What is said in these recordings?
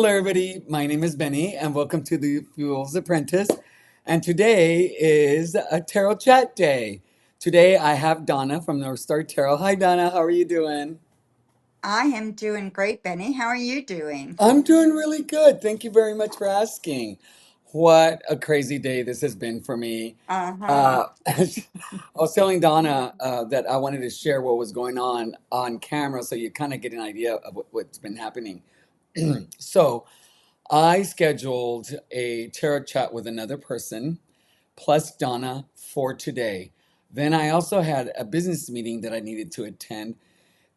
Hello, everybody. My name is Benny, and welcome to the Fuels Apprentice. And today is a tarot chat day. Today, I have Donna from Northstar Tarot. Hi, Donna. How are you doing? I am doing great, Benny. How are you doing? I'm doing really good. Thank you very much for asking. What a crazy day this has been for me. Uh-huh. I was telling Donna that I wanted to share what was going on camera so you kind of get an idea of what's been happening. So, I scheduled a tarot chat with another person, plus Donna, for today. Then I also had a business meeting that I needed to attend,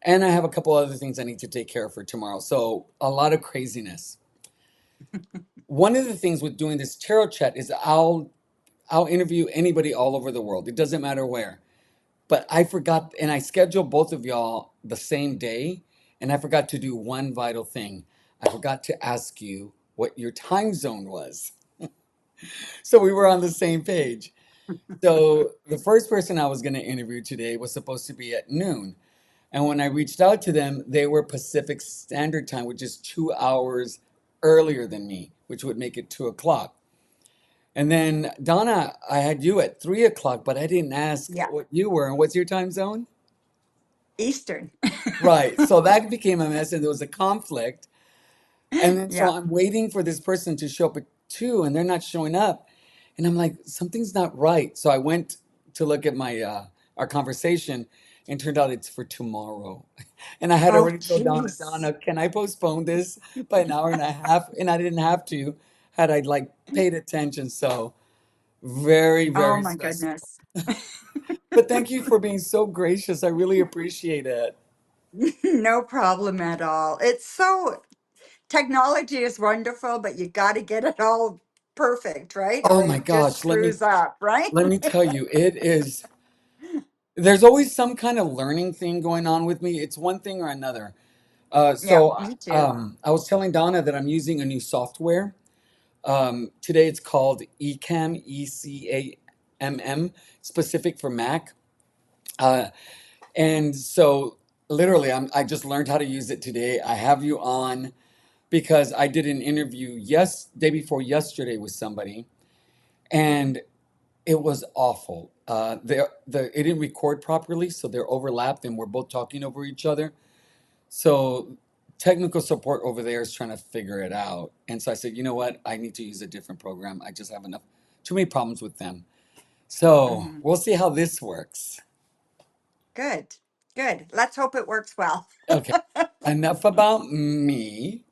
and I have a couple other things I need to take care of for tomorrow. So a lot of craziness. One of the things with doing this tarot chat is I'll interview anybody all over the world. It doesn't matter where. But I forgot, and I scheduled both of y'all the same day, and I forgot to do one vital thing. I forgot to ask you what your time zone was. So we were on the same page. So the first person I was going to interview today was supposed to be at noon. And when I reached out to them, they were Pacific Standard Time, which is 2 hours earlier than me, which would make it 2 o'clock. And then Donna, I had you at 3 o'clock, but I didn't ask Yeah, what you were. And what's your time zone? Eastern. Right. So that became a mess and there was a conflict. And then so Yeah. I'm waiting for this person to show up at 2 and they're not showing up. And I'm like, something's not right. So I went to look at my our conversation and turned out it's for tomorrow. And I had Oh, already told jeez. Donna, can I postpone this by an hour and a half? And I didn't have to had I like paid attention. So very, Oh very my stressful. goodness. But thank you for being so gracious. I really appreciate it. No problem at all. Technology is wonderful, but you got to get it all perfect, right? Oh Or my it just gosh, screws up, right? let me tell you, it is there's always some kind of learning thing going on with me. It's one thing or another. Yeah, So me too. I was telling Donna that I'm using a new software. Today it's called Ecamm, Ecamm, specific for Mac. Uh, and so literally, I just learned how to use it today. I have you on because I did an interview day before yesterday with somebody, and it was awful. It didn't record properly, so they're overlapped, and we're both talking over each other. So technical support over there is trying to figure it out. And so I said, you know what? I need to use a different program. I just have too many problems with them. So Hmm. we'll see how this works. Good. Good. Let's hope it works well. Okay. Enough about me.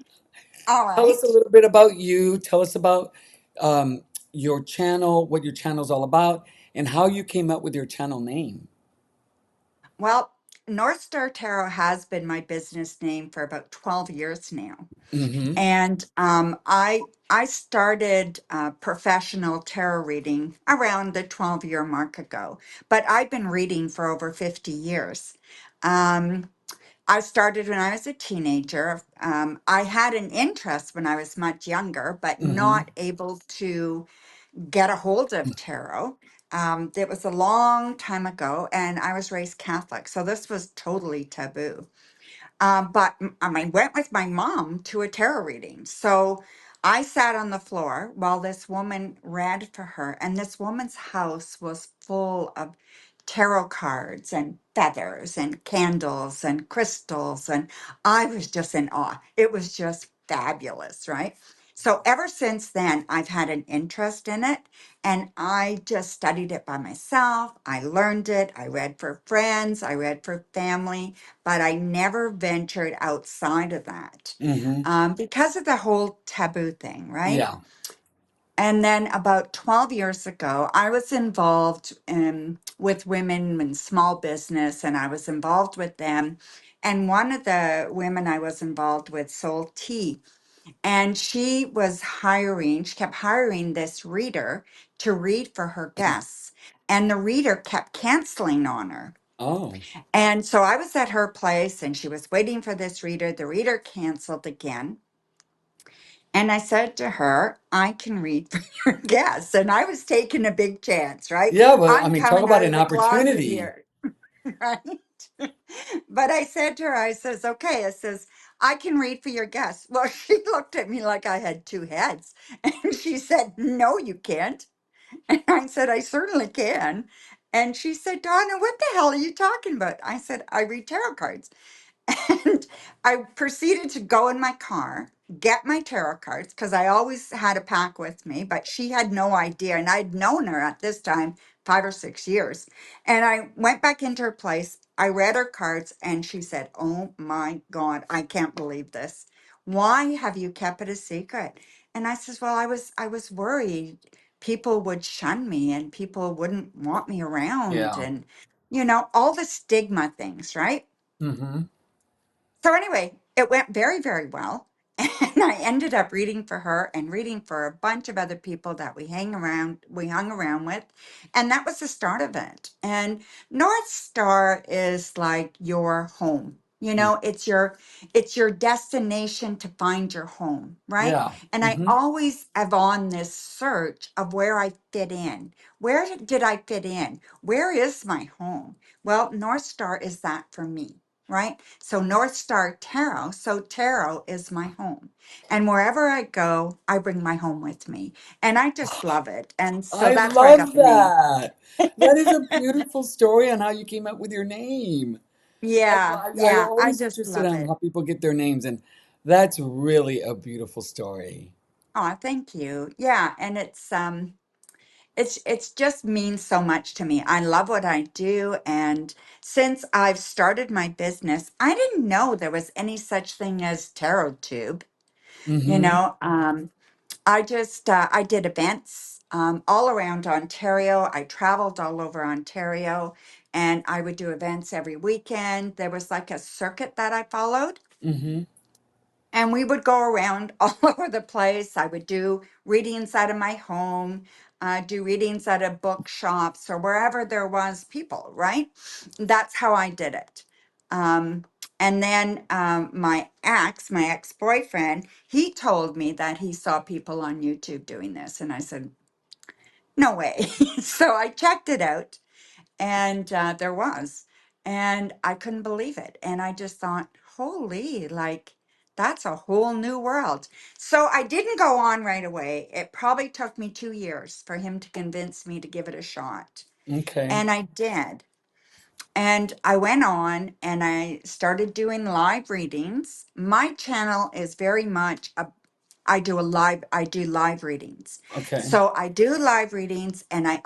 All Tell us a right. little bit about you. Tell us about um, your channel, what your channel's all about, and how you came up with your channel name. Well, Northstar Tarot has been my business name for about 12 years now. Mm-hmm. And I started professional tarot reading around the 12-year mark ago, but I've been reading for over 50 years. Um, I started when I was a teenager. I had an interest when I was much younger, but Mm-hmm. not able to get a hold of tarot. It was a long time ago, and I was raised Catholic, so this was totally taboo. I went with my mom to a tarot reading. So I sat on the floor while this woman read for her, and this woman's house was full of tarot cards and feathers and candles and crystals. And I was just in awe. It was just fabulous, right? So ever since then, I've had an interest in it and I just studied it by myself. I learned it. I read for friends, I read for family, but I never ventured outside of that Mm-hmm. because of the whole taboo thing, right? Yeah. And then about 12 years ago, I was involved with women in small business, and I was involved with them. And one of the women I was involved with sold tea, and she kept hiring this reader to read for her guests. And the reader kept canceling on her. Oh. And so I was at her place and she was waiting for this reader. The reader canceled again. And I said to her, I can read for your guests. And I was taking a big chance, right? Yeah, well, I I'm mean, talk coming about out of an the closet opportunity. here, right? But I said to her, I says, okay, I says, I can read for your guests. Well, she looked at me like I had two heads. And she said, No, you can't. And I said, I certainly can. And she said, Donna, what the hell are you talking about? I said, I read tarot cards. And I proceeded to go in my car, get my tarot cards, because I always had a pack with me, but she had no idea. And I'd known her at this time 5 or 6 years. And I went back into her place. I read her cards, and she said, Oh my God, I can't believe this. Why have you kept it a secret? And I says, Well, I was worried people would shun me and people wouldn't want me around, Yeah. and all the stigma things, right? Mm-hmm. So anyway, it went very, very well. And I ended up reading for her and reading for a bunch of other people that we hung around with. And that was the start of it. And North Star is like your home. It's your destination to find your home, right? Yeah. And I Mm-hmm. always am on this search of where I fit in. Where did I fit in? Where is my home? Well, North Star is that for me, right? So Northstar Tarot, so tarot is my home. And wherever I go, I bring my home with me. And I just love it. And so I that's where I got love the name. that. That is a beautiful story on how you came up with your name. Yeah, I yeah, I always just interested love in it. how people get their names, and that's really a beautiful story. Oh, thank you. Yeah, and it's just means so much to me. I love what I do, and since I've started my business, I didn't know there was any such thing as tarot tube, you Mm-hmm. know. I did events all around Ontario. I traveled all over Ontario, and I would do events every weekend. There was like a circuit that I followed, Mm-hmm. and we would go around all over the place. I would do readings out of my home, do readings out of bookshops or wherever there was people, right? That's how I did it. Um, and then my ex-boyfriend, he told me that he saw people on YouTube doing this. And I said, no way. So I checked it out, and there was, and I couldn't believe it. And I just thought, holy, like, that's a whole new world. So I didn't go on right away. It probably took me 2 years for him to convince me to give it a shot. Okay. And I did. And I went on and I started doing live readings. My channel is very much I do live readings. Okay. So I do live readings, and I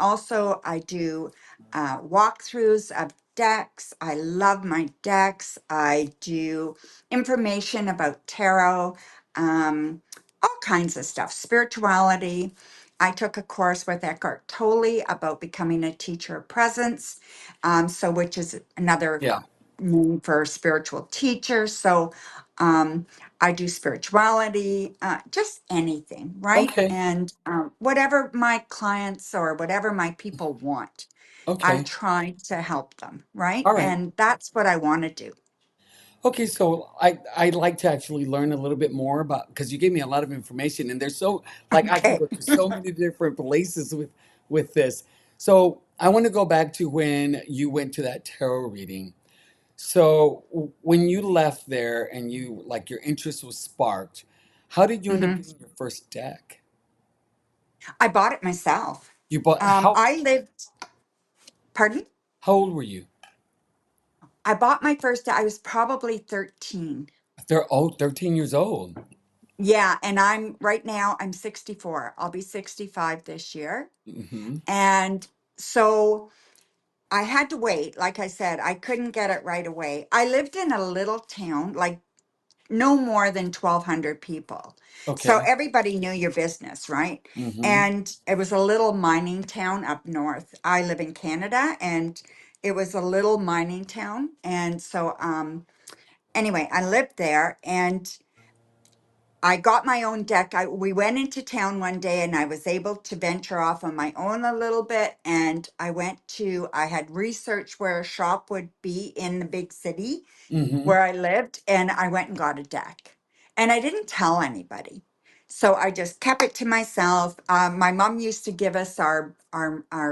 do walkthroughs of decks. I love my decks. I do information about tarot, all kinds of stuff, spirituality. I took a course with Eckhart Tolle about becoming a teacher of presence, which is another Yeah. name for spiritual teacher. So um, I do spirituality, just anything, right? Okay. And whatever my clients or whatever my people want, I Okay. try to help them, right? All right. And that's what I want to do. Okay, so I'd like to actually learn a little bit more about, because you gave me a lot of information, and there's so, like, I can Okay. go to so many different places with this. So I want to go back to when you went to that tarot reading. So when you left there and you, like, your interest was sparked, how did you end up hmm getting your first deck? I bought it myself. You bought I lived, pardon? how old were you? I bought my first, I was probably 13. They're 13 years old. Yeah, and right now I'm 64. I'll be 65 this year. Mm-hmm. And so I had to wait. Like I said, I couldn't get it right away. I lived in a little town, like no more than 1,200 people. So Okay. everybody knew your business, right? Mm-hmm. And it was a little mining town up north. I live in Canada, and it was a little mining town. And so, anyway, I lived there, and I got my own deck. We went into town one day, and I was able to venture off on my own a little bit. And I had researched where a shop would be in the big city Mm-hmm. where I lived, and I went and got a deck. And I didn't tell anybody. So I just kept it to myself. My mom used to give us our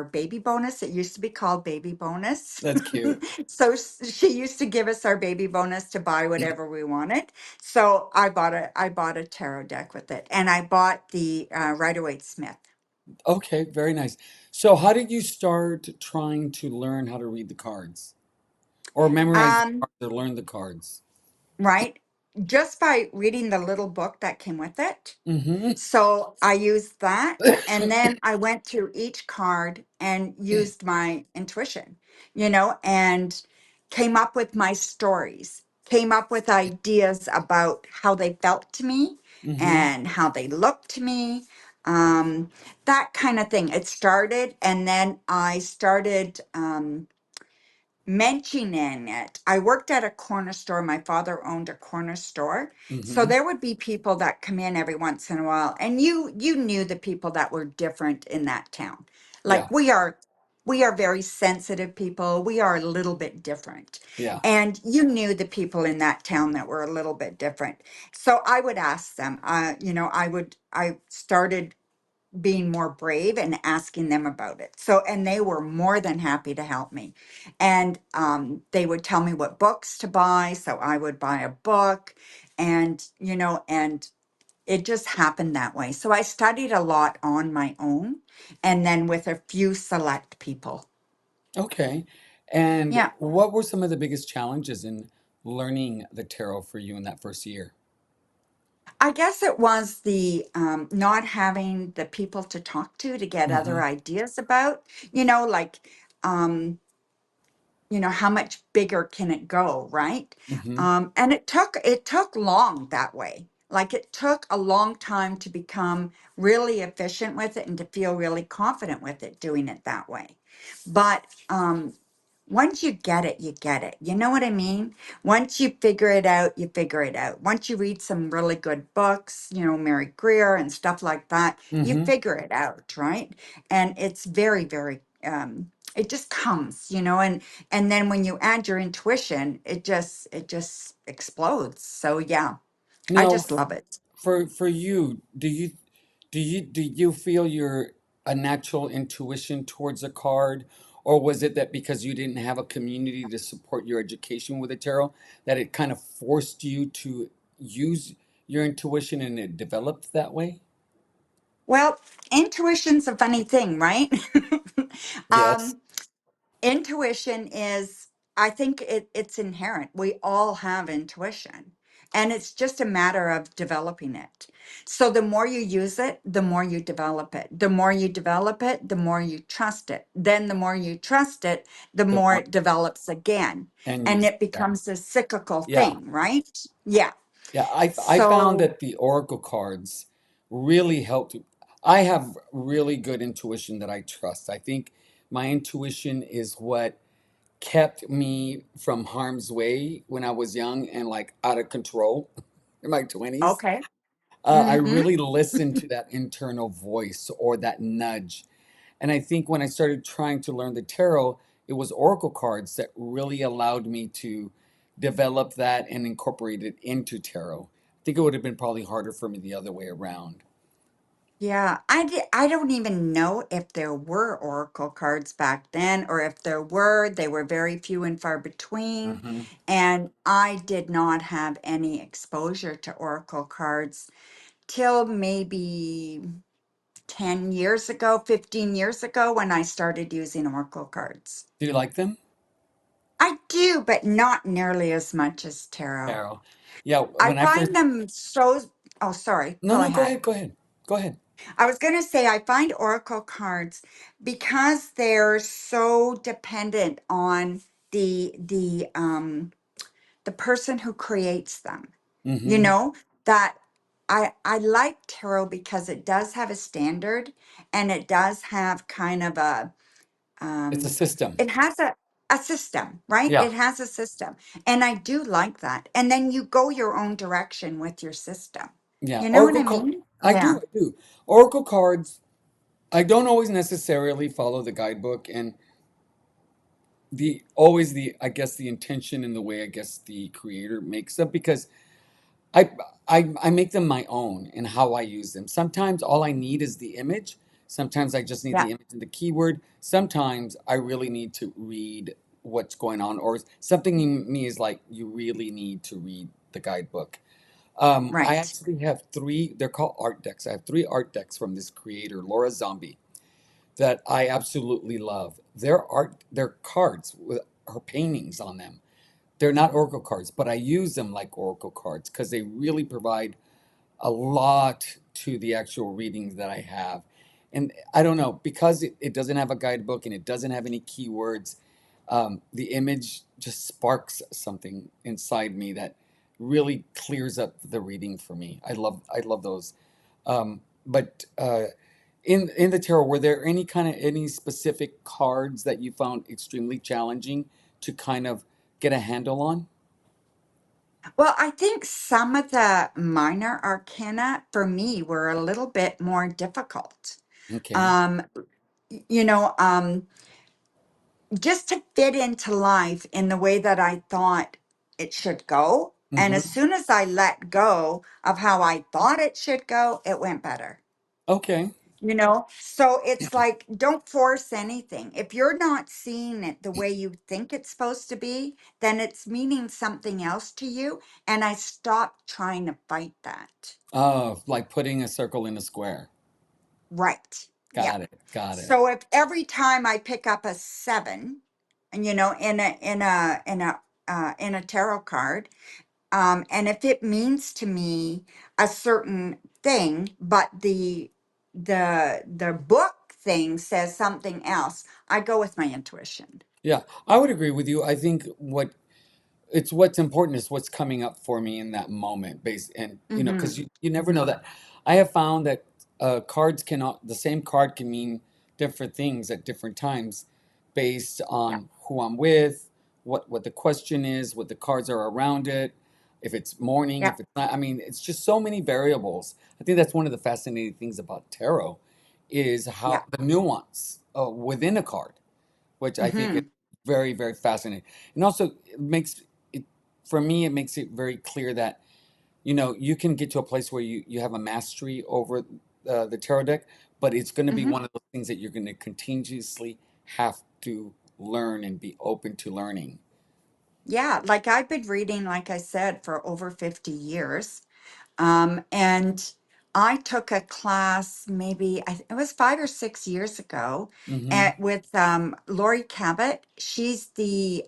baby bonus. It used to be called baby bonus. That's cute. So she used to give us our baby bonus to buy whatever we wanted. So I bought a tarot deck with it, and I bought the Rider-Waite-Smith. Okay, very nice. So, how did you start trying to learn how to read the cards or memorize the Um, cards or learn the cards? right, just by reading the little book that came with it. Mm-hmm. So I used that. And then I went through each card and used my intuition, and came up with my stories, came up with ideas about how they felt to me Mm-hmm. and how they looked to me. Um, that kind of thing. It started, and then I started. Mentioning it. I worked at a corner store. My father owned a corner store. So Mm-hmm. there would be people that come in every once in a while, and you knew the people that were different in that town. Yeah. Like we are very sensitive people. We are a little bit different. Yeah. And you knew the people in that town that were a little bit different. So I would ask them, I started being more brave and asking them about it. So, and they were more than happy to help me. And they would tell me what books to buy. So I would buy a book and it just happened that way. So I studied a lot on my own and then with a few select people. Okay. And Yeah. what were some of the biggest challenges in learning the tarot for you in that first year? I guess it was the not having the people to talk to get Mm-hmm. other ideas about, like, um, how much bigger can it go, right? Mm-hmm. And it took long that way. Like it took a long time to become really efficient with it and to feel really confident with it doing it that way. But once you get it, you get it. You know what I mean? Once you figure it out, you figure it out. Once you read some really good books, Mary Greer and stuff like that, you Mm-hmm. figure it out, right? And it's very, very it just comes, and then when you add your intuition, it just explodes. So yeah, I Now, just love it. for you, do you feel you're a natural intuition towards a card, or was it that because you didn't have a community to support your education with the tarot, that it kind of forced you to use your intuition and it developed that way? Well, intuition's a funny thing, right? Yes. um Intuition is, I think it's inherent. We all have intuition, and it's just a matter of developing it. So the more you use it, the more you develop it. The more you develop it, the more you trust it. Then the more you trust it, the The more more it develops again. and And use. it Yeah. becomes a cyclical Yeah. thing, right? Yeah. Yeah, I found So, that the oracle cards really helped. I have really good intuition that I trust. I think my intuition is what kept me from harm's way when I was young and like out of control in my 20s. okay. I Mm-hmm. really listened to that internal voice or that nudge. And I think when I started trying to learn the tarot, it was oracle cards that really allowed me to develop that and incorporate it into tarot. I think it would have been probably harder for me the other way around. Yeah, I don't even know if there were oracle cards back then, or if there were, they were very few and far between. Hmm. And I did not have any exposure to oracle cards till maybe 10 years ago, 15 years ago, when I started using oracle cards. Do you like them? I do, but not nearly as much as tarot. Tarot. Yeah, I when I first. find them so, oh, sorry, No, go no, go ahead. ahead, go ahead. Go ahead. I was going to say, I find oracle cards because they're so dependent on the person who creates them. You Hmm. know that I like tarot because it does have a standard, and it does have kind of It's a um system. it has a system, right? Yeah, It has a system, and I do like that. And then you go your own direction with your system. yeah. You know what Oracle I card. mean? I do, Yeah. I do. Oracle cards. I don't always necessarily follow the guidebook, and the always the I guess the intention and the way I guess the creator makes them because I I make them my own and how I use them. Sometimes all I need is the image. Sometimes I just need Yeah, the image and the keyword. Sometimes I really need to read what's going on, or something in me is like, you really need to read the guidebook. I right. actually have three, they're called art decks. I have three art decks from this creator, Laura Zombie, that I absolutely love. They're cards with her paintings on them. They're not oracle cards, but I use them like oracle cards because they really provide a lot to the actual readings that I have. And I don't know, because it doesn't have a guidebook and it doesn't have any keywords, the image just sparks something inside me that really clears up the reading for me. I love those. But in the tarot, were there any specific cards that you found extremely challenging to kind of get a handle on? Well, I think some of the minor arcana for me were a little bit more difficult. Okay. Um, you know, just to fit into life in the way that I thought it should go. And as Mm-hmm. soon as I let go of how I thought it should go, it went better. Okay. So it's like, don't force anything. If you're not seeing it the way you think it's supposed to be, then it's meaning something else to you. And I stopped trying to fight that. Oh, like putting a circle in a square. Right. Yeah. Got it. Got it. So if every time I pick up a seven, and in a tarot card, and if it means to me a certain thing, but the book thing says something else, I go with my intuition. Yeah, I would agree with you. I think what's important is what's coming up for me in that moment, based and because Mm-hmm. you never know that. I have found that cards cannot the same card can mean different things at different times, based Yeah. on who I'm with, what the question is, what the cards are around it, if it's morning, Yeah. if it's not. I mean, it's just so many variables. I think that's one of the fascinating things about tarot, is Yeah. how the nuance within a card, which I think is Mm-hmm. very, very fascinating. And also, it makes it, for me, it makes it very clear that, you can get to a place where you have a mastery over the tarot deck, but it's going to be Mm-hmm. one of those things that you're going to continuously have to learn and be open to learning. Yeah. Like I've been reading, like I said, for over 50 years. And I took a class maybe it was 5 or 6 years ago Hmm. with Lori Cabot. She's the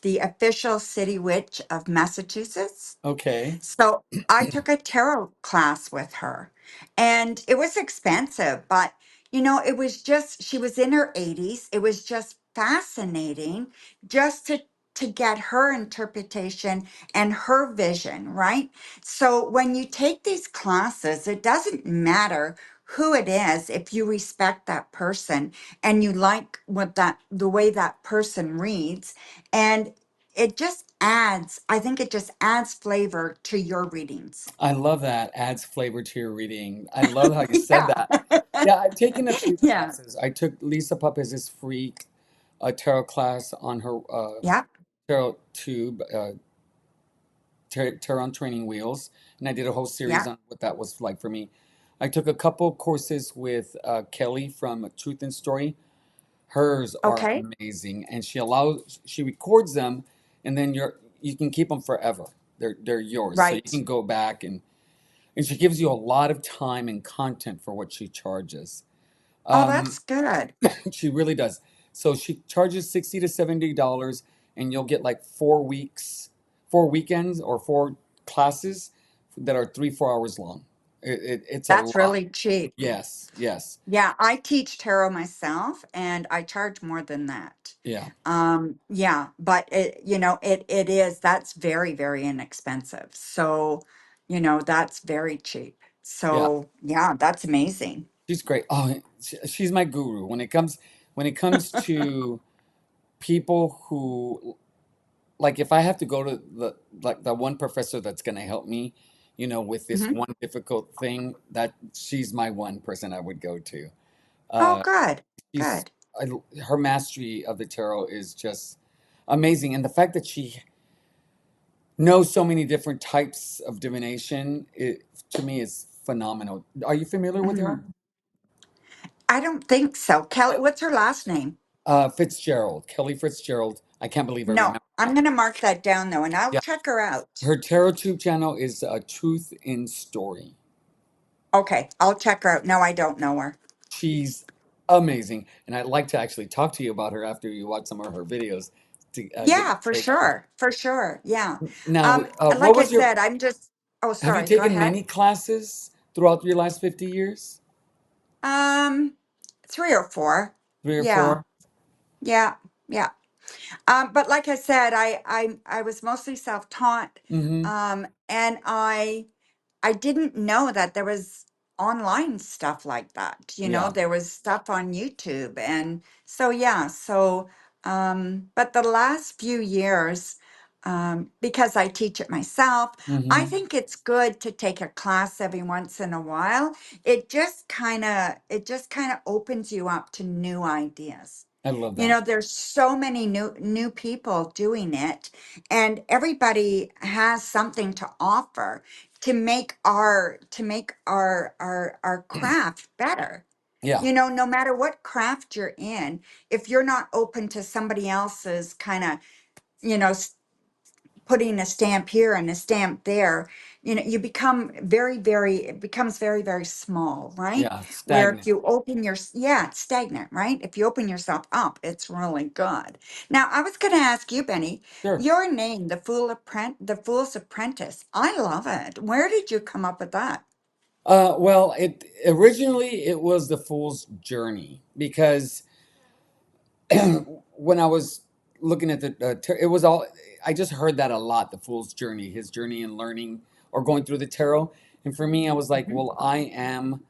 official city witch of Massachusetts. Okay. So I took a tarot class with her and it was expensive, but it was just, she was in her 80s. It was just fascinating just to get her interpretation and her vision, right? So when you take these classes, it doesn't matter who it is if you respect that person and you like the way that person reads, and I think it just adds flavor to your readings. I love that. Adds flavor to your reading. I love how you said Yeah. that. Yeah, I've taken a few Yeah. classes. I took Lisa Puppets' free tarot class on her Yeah. tarot tube, tarot on training wheels, and I did a whole series Yeah. on what that was like for me. I took a couple courses with Kelly from Truth and Story. Hers are Okay. amazing, and she records them, and then you can keep them forever. They're yours, so you Right. can go back and she gives you a lot of time and content for what she charges. Oh, Um, that's good. she really does. So she charges $60 to $70, and you'll get like 4 weeks, 4 weekends, or 4 classes that are 3 4 hours long. It's a That's lot. really cheap. Yes, yes, Yeah, I teach tarot myself and I charge more than that. yeah, Yeah, but that's very, very inexpensive. So, that's very cheap. yeah. So, yeah, that's amazing. She's great. Oh, she's my guru when it comes to people who, like, if I have to go to the one professor that's going to help me, with this Hmm. one difficult thing, that she's my one person I would go to. Oh, Uh, good. she's Good. I, her mastery of the tarot is just amazing, and the fact that know so many different types of divination. It to me is phenomenal. Are you familiar with her? Mhm. I don't think so. Kelly, what's her last name? Fitzgerald, Kelly Fitzgerald. I can't believe I No, remember I'm that. going to mark that down though, and I'll Yeah, check her out. her tarot tube channel is Truth in Story. Okay, I'll check her out. No, I don't know her. She's amazing, and I'd like to actually talk to you about her after you watch some of her videos to get your Yeah, for take on. sure. For sure. Yeah. Now, what Like I was your? said, I'm just, oh, Have you sorry. Go taken ahead. many classes throughout your last 50 years? Um, 3 or 4. Three or Yeah. four? Yeah. Yeah. But like I said, I was mostly self-taught. Mm-hmm. And I didn't know that there was online stuff like that. Yeah. There was stuff on YouTube. And so, yeah, but the last few years, because I teach it myself, I Mm-hmm. think it's good to take a class every once in a while. It just kind of opens you up to new ideas. I love that. There's so many new people doing it, and everybody has something to offer to make our craft better. Yeah. No matter what craft you're in, if you're not open to somebody else's kind of, you know, putting a stamp here and a stamp there, you become it becomes very, very small, right? Yeah. Where if Stagnant. you open yeah, it's stagnant, right? If you open yourself up, it's really good. Now, I was going to ask you, Benny, Sure. your name, the Fool's Apprentice. I love it. Where did you come up with that? Well, it originally it was the Fool's Journey because when I was looking at it was all I just heard that a lot. The Fool's Journey, his journey in learning or going through the tarot, and for me, I was like, Mhm. well, I am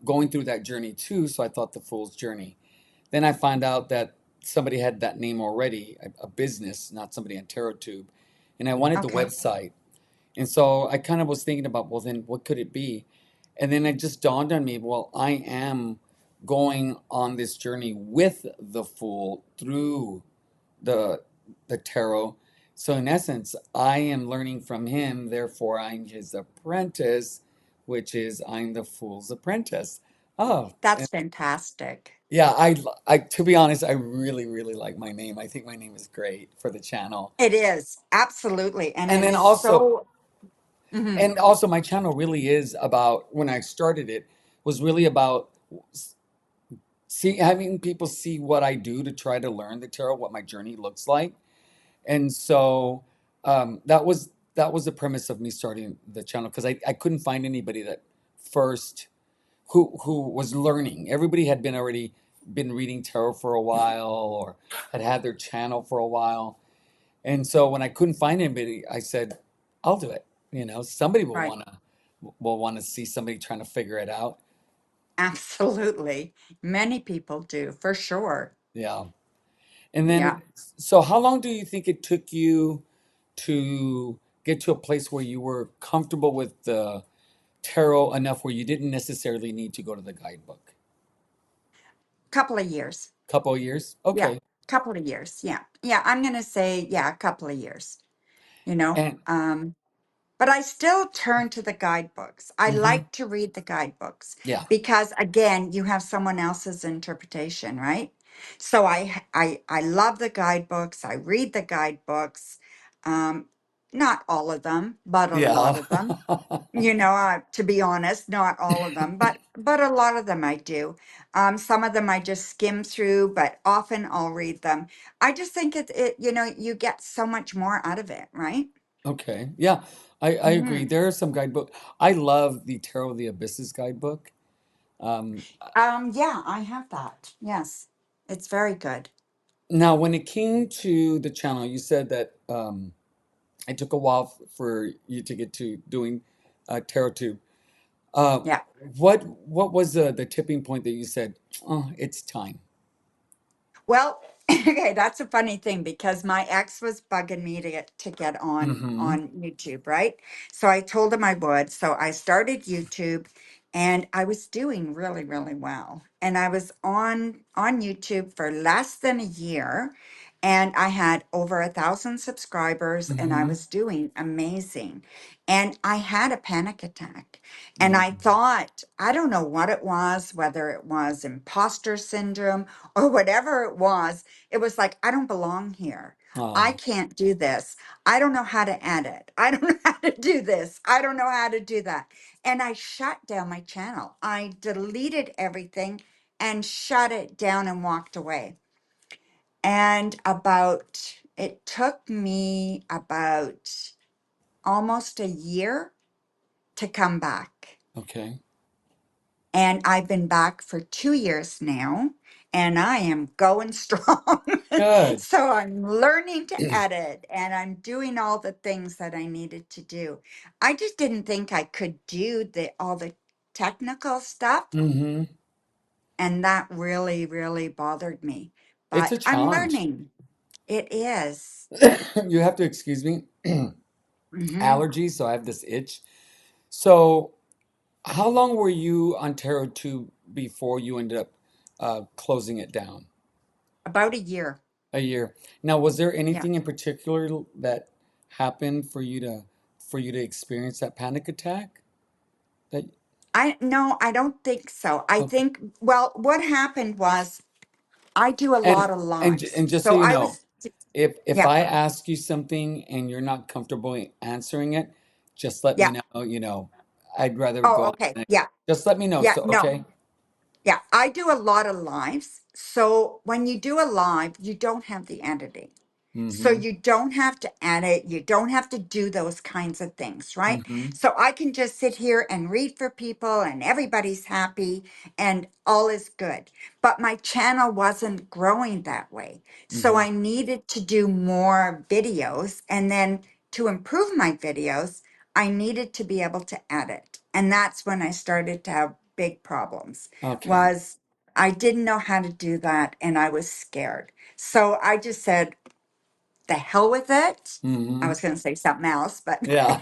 going through that journey too. So I thought the Fool's Journey. Then I found out that somebody had that name already, a business, not somebody on TarotTube, and I wanted the Okay. website. And so I kind of was thinking about, well, then what could it be? And then it just dawned on me, well, I am going on this journey with the Fool through the the tarot. So in essence, I am learning from him, therefore I'm his apprentice, which is I'm the Fool's apprentice. Oh, That's fantastic. yeah, I to be honest, I really, really like my name. I think my name is great for the channel. It is. Absolutely. And And it then is also, so. Mhm. and also my channel really is about when I started it was really about see having people see what I do to try to learn the tarot, what my journey looks like. And so that was the premise of me starting the channel because I couldn't find anybody that first who was learning. Everybody had been already been reading tarot for a while or had their channel for a while. And so when I couldn't find anybody, I said, I'll do it. Somebody Right. will want to see somebody trying to figure it out. Absolutely. Many people do, for sure. Yeah. And Yeah. then so how long do you think it took you to get to a place where you were comfortable with the tarot enough where you didn't necessarily need to go to the guidebook? Couple of years. Couple of years? Yeah. Okay. Couple of years. Yeah. Yeah. I'm going to say, yeah, a couple of years, you know. And Um, But I still turn to the guidebooks. I hmm like to read the guidebooks yeah. because again, you have someone else's interpretation, right? So I love the guidebooks. I read the guidebooks. Um, Not all of them, but a Yeah. lot of them. To be honest, not all of them, but a lot of them I do. Some of them I just skim through, but often I'll read them. I just think you get so much more out of it, right? Okay. Yeah. I agree. Mhm. There are some guidebook. I love the Tarot of the Abysses guidebook. Um, Yeah, I have that. Yes. It's very good. Now, when it came to the channel, you said that it took a while for you to get to doing Tarot Tube. Uh, Yeah. what was the tipping point that you said, oh, it's time? Well, okay, that's a funny thing because my ex was bugging me to get on Mm-hmm. on YouTube, right? So I told him I would. So I started YouTube and I was doing really, really well. And I was on YouTube for less than a year. and I had over 1,000 subscribers and I Mm-hmm. was doing amazing. And I had a panic attack. And I Mm-hmm. thought, I don't know what it was, whether it was imposter syndrome or whatever it was like, I don't belong here. I Oh, can't do this. I don't know how to edit. I don't know how to do this. I don't know how to do that. And I shut down my channel. I deleted everything and shut it down and walked away. And it took me about almost a year to come back. okay. And I've been back for 2 years now, and I am going strong. Good. So I'm learning to edit and I'm doing all the things that I needed to do. I just didn't think I could do all the technical stuff, Mm-hmm. and that really, really bothered me. It's But a I'm challenge. learning. It is. You have to excuse me. Mm-hmm. Allergies, so I have this itch. So, how long were you on Tarot 2 before you ended up closing it down? About a year. A year. Now, was there Yeah. anything in particular that happened for you to experience that panic attack? That I no, I don't think so. I okay. think, well, what happened was I do a And lot of lives. and just so So you I know, was, if yeah. I ask you something and you're not comfortable answering it, just let me Yeah. know, you know. I'd rather Oh, go okay. on. Yeah. Just let me know. Yeah. So, No. okay. Yeah. I do a lot of lives. So when you do a live, you don't have the editing. So Mm-hmm. you don't have to edit, you don't have to do those kinds of things, right? Mm-hmm. So I can just sit here and read for people and everybody's happy and all is good. But my channel wasn't growing that way. So Mm-hmm. I needed to do more videos, and then to improve my videos, I needed to be able to edit. And that's when I started to have big problems. Okay. Was I didn't know how to do that and I was scared. So I just said, the hell with it. I Mm-hmm. was going to say something else, but Yeah.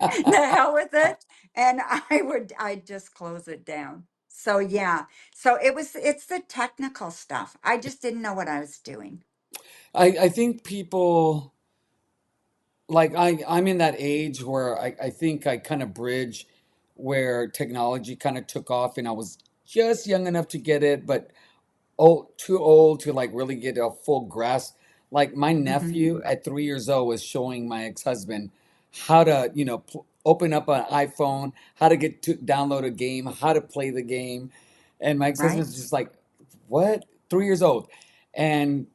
the hell with it. And I just close it down. So yeah. So it's the technical stuff. I just didn't know what I was doing. I think people like I'm in that age where I think I kind of bridge where technology kind of took off and I was just young enough to get it, but too old to like really get a full grasp. Like my Hmm. nephew at 3 years old was showing my ex-husband how to, you know, open up an iPhone, how to get to download a game, how to play the game. And my ex-husband's Right? just like, what? 3 years old. And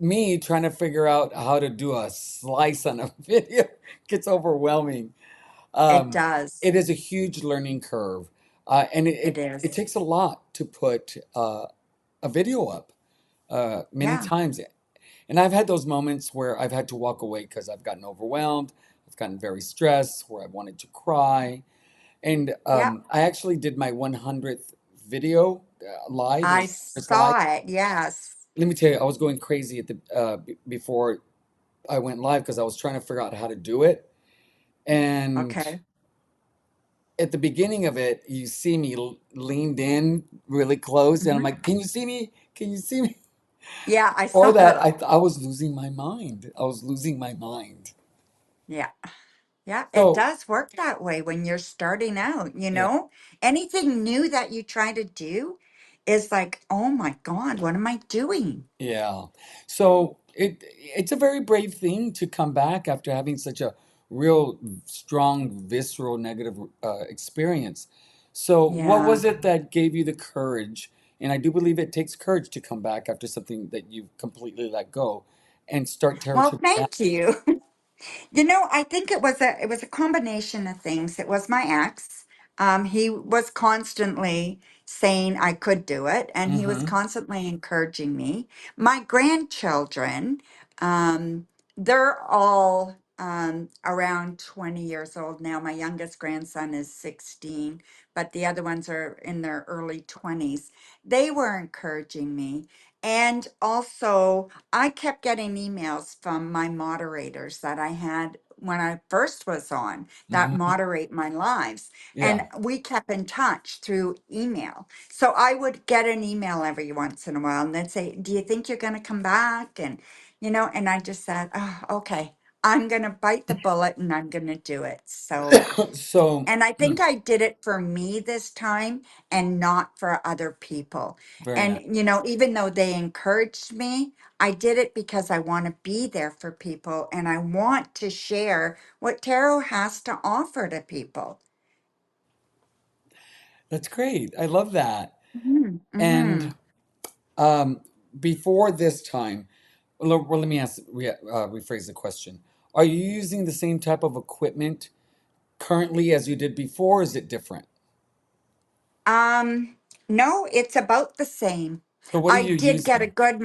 me trying to figure out how to do a slice on a video gets overwhelming. It Um, does. it is a huge learning curve. And It it is. takes a lot to put a video up many Yeah. times. And I've had those moments where I've had to walk away because I've gotten overwhelmed. I've gotten very stressed, where I wanted to cry. And Yeah. I actually did my 100th video live or I first live. saw it. Yes. Let me tell you, I was going crazy at the before I went live because I was trying to figure out how to do it. And Okay. at the beginning of it, you see me leaned in really close, and I'm Hmm. like, "Can you see me? Can you see me?" Yeah, I Or saw that it. I was losing my mind. I was losing my mind. Yeah. Yeah, it So does work that way when you're starting out, you yeah, know? Anything new that you try to do is like, oh my God, what am I doing? yeah. So it's a very brave thing to come back after having such a real strong visceral negative experience. So what Yeah. was it that gave you the courage? And I do believe it takes courage to come back after something that you've completely let go and start Well, territory again. thank you. You know, I think it was a combination of things. It was my ex. He was constantly saying I could do it, and he was Mm-hmm. constantly encouraging me. My grandchildren, um, they're all around 20 years old now. My youngest grandson is 16, but the other ones are in their early 20s. They were encouraging me. And also, I kept getting emails from my moderators that I had when I first was on that Mm-hmm. moderate my lives. And Yeah. we kept in touch through email. So I would get an email every once in a while and they'd say, do you think you're going to come back? And, and I just said, oh, okay, I'm going to bite the bullet and I'm going to do it. So, So and I think I did it for me this time and not for other people. very And, nice. even though they encouraged me, I did it because I want to be there for people and I want to share what tarot has to offer to people. That's great. I love that. Hmm. Hmm. And um, before this time, well, let me rephrase the question. Are you using the same type of equipment currently as you did before? Or is it different? Um, no, it's about the same. So what are I you did get a using? good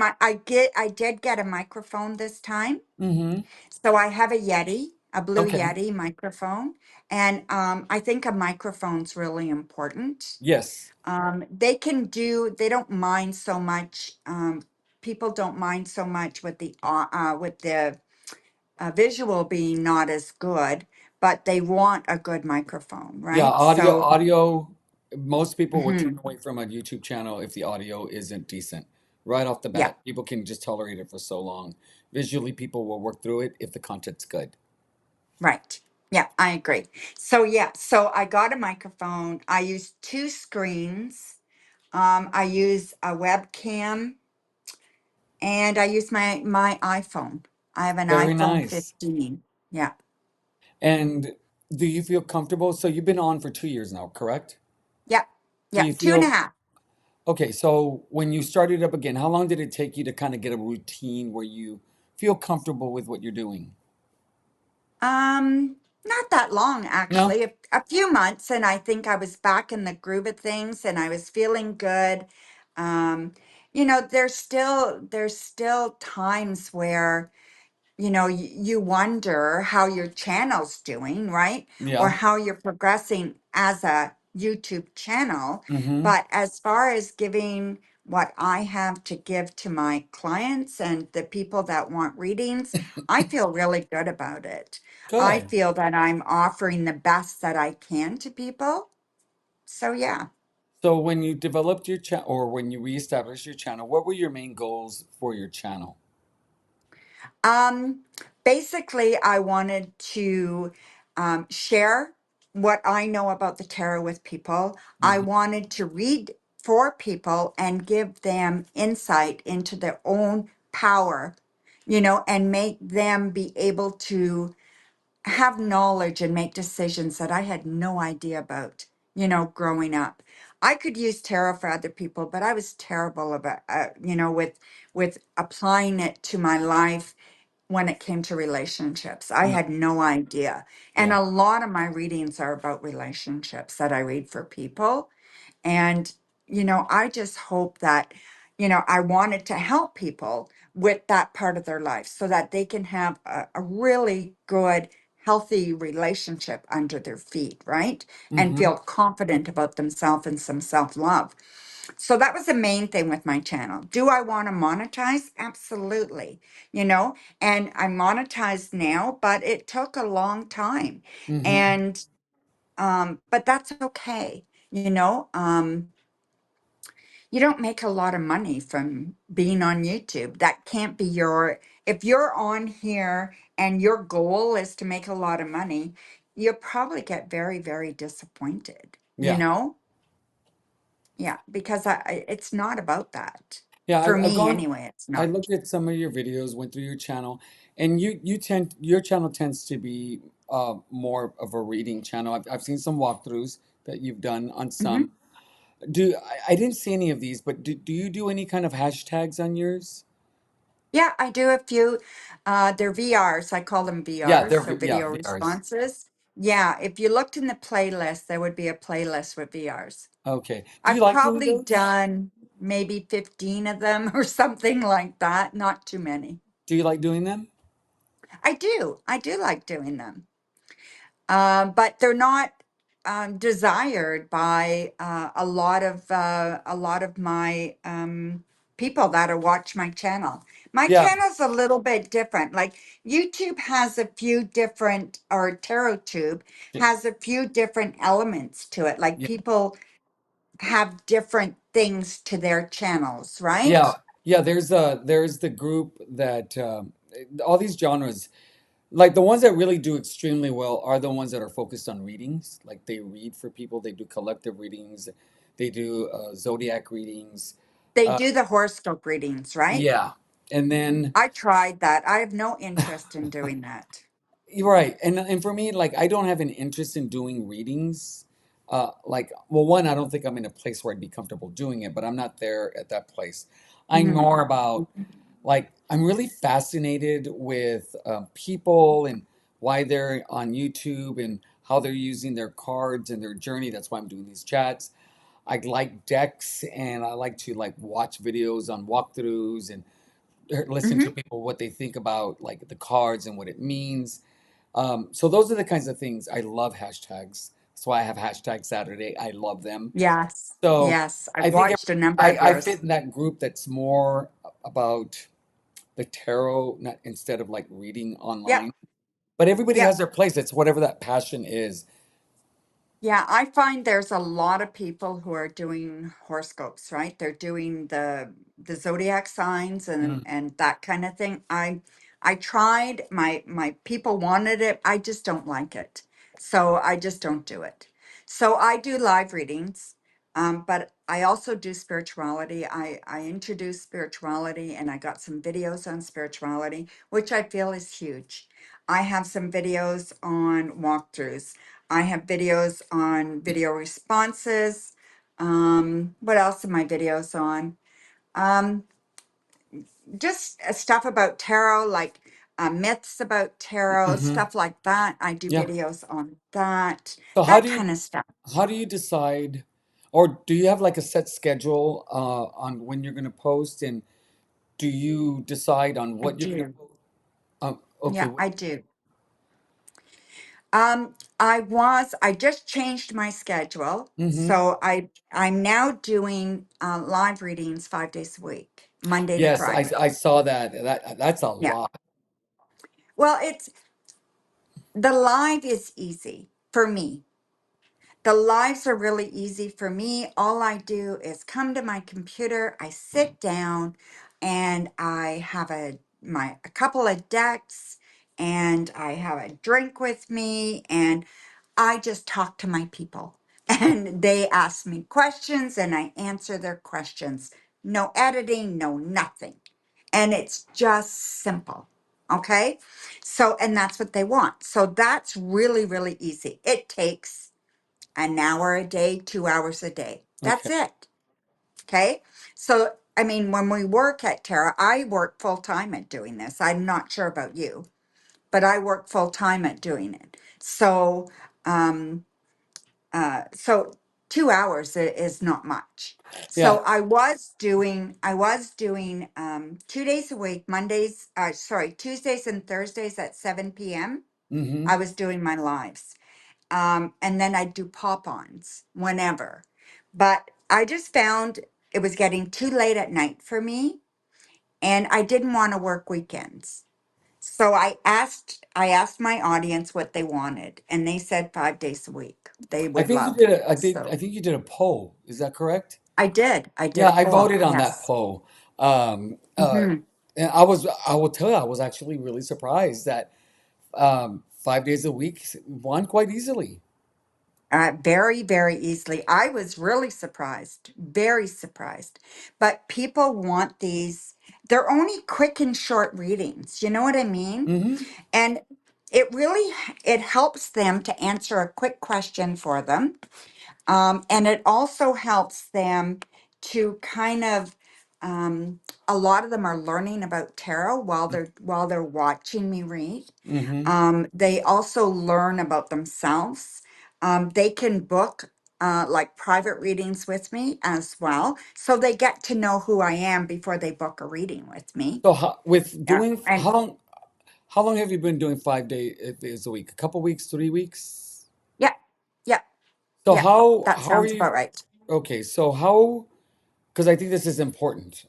I did get a microphone this time. Mm-hmm. So I have a Yeti, a Blue Okay. Yeti microphone, and I think a microphone's really important. Yes. They don't mind so much. People don't mind so much with the visual being not as good, but they want a good microphone, Yeah, right? So, audio, most people will turn mhm, away from a YouTube channel if the audio isn't decent. Right off the yeah. bat, people can just tolerate it for so long. Visually, people will work through it if the content's good. Right. Yeah, I agree. So yeah, so I got a microphone. I use two screens. I use a webcam and I use my iPhone. I have an Very iPhone nice. 15. Yeah. And do you feel comfortable? So you've been on for 2 years now, correct? Yeah. Do Yeah. you Two and a feel half. okay? So when you started up again, how long did it take you to kind of get a routine where you feel comfortable with what you're doing? Not that long No? actually. A few months, and I think I was back in the groove of things, and I was feeling good. Um, there's still times where you wonder how your channel's doing, right? Or Yeah. how you're progressing as a YouTube channel. Mm-hmm. But as far as giving what I have to give to my clients and the people that want readings, I feel really good about it. I Good. feel that I'm offering the best that I can to people. So, yeah. So when you developed your channel or when you reestablished your channel, what were your main goals for your channel? Um, Basically, I wanted to share what I know about the tarot with people. I Hmm. wanted to read for people and give them insight into their own power, and make them be able to have knowledge and make decisions that I had no idea about, growing up. I could use tarot for other people, but I was terrible about, with applying it to my life when it came to relationships. I Yeah. had no idea. And Yeah. a lot of my readings are about relationships that I read for people. And, I just hope that, I wanted to help people with that part of their life so that they can have a really good, healthy relationship under their feet, right? And Hmm. feel confident about themselves and some self love. So that was the main thing with my channel. Do I want to monetize? Absolutely. And I monetized now, but it took a long time. Hmm. And but that's okay. You don't make a lot of money from being on YouTube. That can't be if you're on here and your goal is to make a lot of money, you'll probably get very, very disappointed, you Yeah. know? Yeah, because it's not about that. Yeah. For I've me, gone, anyway, it's I not. looked at some of your videos, went through your channel, and your channel tends to be more of a reading channel. I've seen some walkthroughs that you've done on Hmm. some. I didn't see any of these, but do you do any kind of hashtags on yours? Yeah, I do a few. They're VRs. I call them Yeah, VRs, so yeah, video VRs. responses. Yeah, if you looked in the playlist, there would be a playlist with VRs. Okay. Do you I've like doing probably those? done maybe 15 of them or something like that. Not too many. Do you like doing them? I do. I do like doing them. But they're not desired by a lot of my people that are watch my channel. My Yeah. channel's a little bit different. Like YouTube has a few different, or TarotTube Yeah. has a few different elements to it. Like Yeah. people have different things to their channels, Yeah. right? Yeah, there's the group that all these genres, like the ones that really do extremely well are the ones that are focused on readings. Like they read for people, they do collective readings, they do zodiac readings. They Uh, do the horoscope readings, right? yeah, and then I tried that. I have no interest in doing that. you're right, and for me, like I don't have an interest in doing readings. Like, well, one, I don't think I'm in a place where I'd be comfortable doing it, but I'm not there at that place. I'm Hmm. more about like I'm really fascinated with people and why they're on YouTube and how they're using their cards and their journey. That's why I'm doing these chats. I like decks and I like to like watch videos on walkthroughs and listen to Hmm. people what they think about like the cards and what it means. So those are the kinds of things I love hashtags. That's why I have hashtag Saturday. I love them. Yes. So Yes. I've I think watched a number I, of I fit yours. in that group that's more about the tarot, not instead of like reading Yep. online. But everybody Yep. has their place. It's whatever that passion is. Yeah, I find there's a lot of people who are doing horoscopes, right? They're doing the zodiac signs Mm, and that kind of thing. I tried, my people wanted it. I just don't like it. So I just don't do it. So I do live readings, but I also do spirituality. I introduce spirituality and I got some videos on spirituality, which I feel is huge. I have some videos on walkthroughs. I have videos on video responses. What else are my videos on? Um, just stuff about tarot, like myths about tarot, hmm. stuff like that. I do Yeah. videos on that, So that kind of stuff. how do you decide, or do you have like a set schedule on when you're going to post, and do you decide on I what you're going to do. post? Okay. Yeah, I do. I just changed my schedule. Mm-hmm. So I'm now doing live readings 5 days a week, Monday to Yes, Friday. I saw that. That's a Yeah. lot. Well, it's the live is easy for me. The lives are really easy for me. All I do is come to my computer, I sit down, and I have a couple of decks, and I have a drink with me, and I just talk to my people. And they ask me questions, and I answer their questions. No editing, no nothing. And it's just simple. Okay. So, and that's what they want. So that's really, really easy. It takes an hour a day, 2 hours a day. That's Okay. it. Okay. So, I mean, when we work at Terra, I work full time at doing this. I'm not sure about you, but I work full time at doing it. So, um, so 2 hours is not much. Yeah. So I was doing 2 days a week, Tuesdays and Thursdays at 7 p.m. Mm-hmm. I was doing my lives. And then I'd do pop-ons whenever. But I just found it was getting too late at night for me, and I didn't want to work weekends. So I asked my audience what they wanted, and they said 5 days a week they I would think you love. did I So think you did a poll. Is that correct? I did Yeah, a I poll. voted on that Yes. poll. Um, uh, Hmm. and I will tell you, I was actually really surprised that 5 days a week won quite easily. Very, very easily. I was really surprised, very surprised. But people want these, they're only quick and short readings. You know what I mean? Mm-hmm. And it really it helps them to answer a quick question for them, and it also helps them to kind of um, a lot of them are learning about tarot while they're watching me read. Mm-hmm. They also learn about themselves. They can book like private readings with me as well, so they get to know who I am before they book a reading with me. So with Yeah, doing and how long have you been doing days a week? A couple weeks, 3 weeks? yeah, yeah, So yeah. That how are sounds you? about right. Okay, so how? Because I think this is important.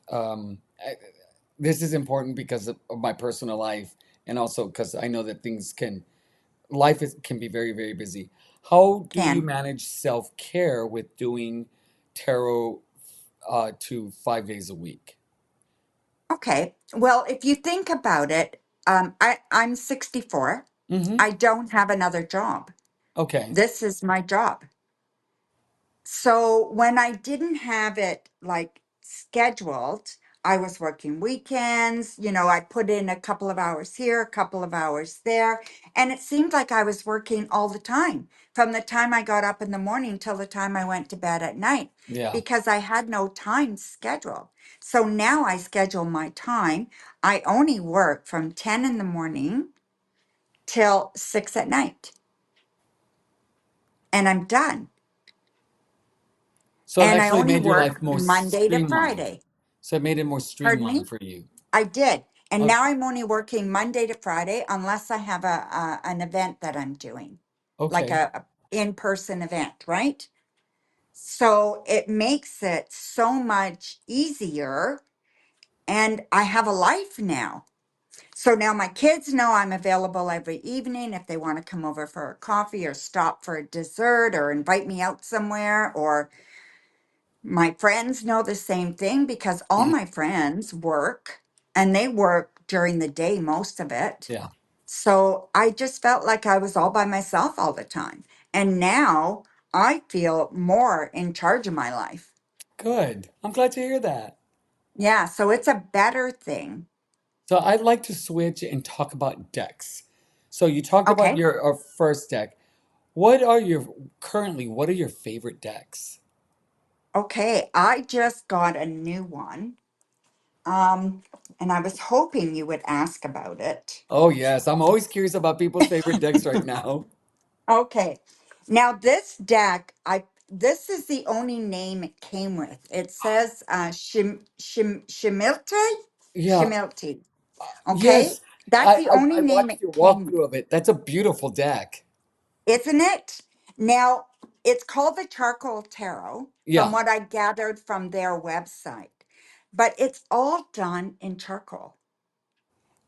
This is important because of my personal life, and also because I know that can be very, very busy. How do you Can. manage self-care with doing tarot to 5 days a week? Okay. Well, if you think about it, I'm 64. Mm-hmm. I don't have another job. Okay. This is my job. So when I didn't have it like scheduled, I was working weekends. I put in a couple of hours here, a couple of hours there. And it seemed like I was working all the time from the time I got up in the morning till the time I went to bed at night Yeah. because I had no time scheduled. So now I schedule my time. I only work from 10 in the morning till 6 at night and I'm done. So it And I actually only made your work life more Monday to streamlined. Friday. So it made it more Pardon me? streamlined for you. I did. And Okay. now I'm only working Monday to Friday unless I have a an event that I'm doing, like Okay. a in-person event, right? So it makes it so much easier and I have a life now. So now my kids know I'm available every evening if they want to come over for a coffee or stop for a dessert or invite me out somewhere, or my friends know the same thing because all my friends work and they work during the day, most of it. Yeah. So I just felt like I was all by myself all the time. And now I feel more in charge of my life. Good. I'm glad to hear that. Yeah. So it's a better thing. So I'd like to switch and talk about decks. So you talked about Okay. your first deck. What are your favorite decks? Okay. I just got a new one. Um, and I was hoping you would ask about it. Oh yes, I'm always curious about people's favorite decks right now. Okay. Now this deck, this is the only name it came with. It says Shimilti? Yeah. Shimilti. Okay? Yes. That's I, the I only I name watched it your came with, walkthrough of it. That's a beautiful deck. isn't it? Now, it's called the Charcoal Tarot, from Yeah. what I gathered from their website. But it's all done in charcoal.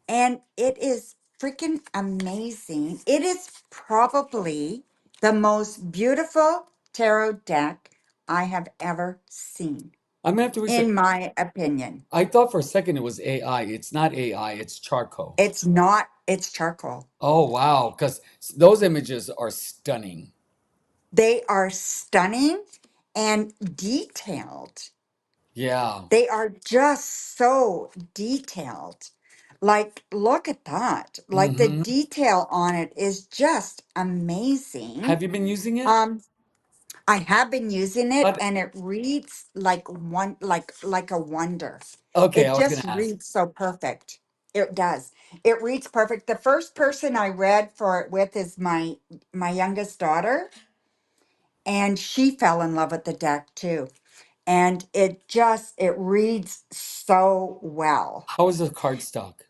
And it is freaking amazing. It is probably the most beautiful tarot deck I have ever seen, I'm gonna have to research. in my opinion. I thought for a second it was AI. It's not AI, it's charcoal. It's not, it's charcoal. Oh wow, because those images are stunning. They are stunning and detailed. Yeah. They are just so detailed. Like, look at that. Like, the Mm-hmm. detail on it is just amazing. Have you been using it? Um, I have been using it But and it reads like like a wonder. okay, It I was gonna just ask. reads so perfect. It does. It reads perfect. The first person I read for it with is my youngest daughter, and she fell in love with the deck too. And it reads so well. How is the card stock?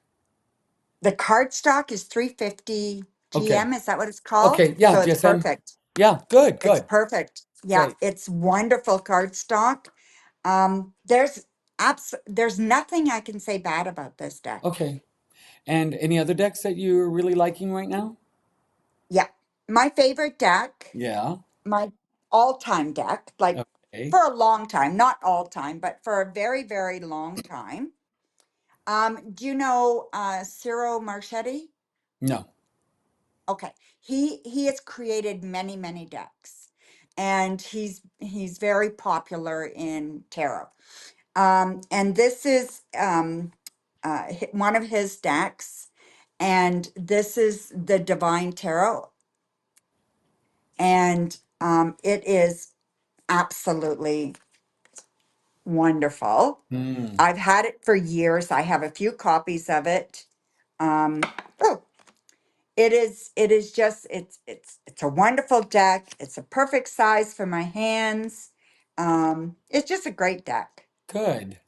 The cardstock is 350 Okay. GM, is that what it's called? Okay, yeah, So it's GSM. perfect. Yeah, good, It's good. perfect. Yeah, Great. it's wonderful cardstock. There's nothing I can say bad about this deck. Okay. And any other decks that you're really liking right now? Yeah. My favorite deck, Yeah. my all-time deck, like Okay. for a long time, not all time, but for a very, very long time. Do you know Ciro Marchetti? No. Okay. He has created many, many decks. And he's very popular in tarot. And this is one of his decks, and this is the Divine Tarot, and it is absolutely wonderful. Hmm. I've had it for years. I have a few copies of it. Oh, it is just it's a wonderful deck. It's a perfect size for my hands. It's just a great deck. Good.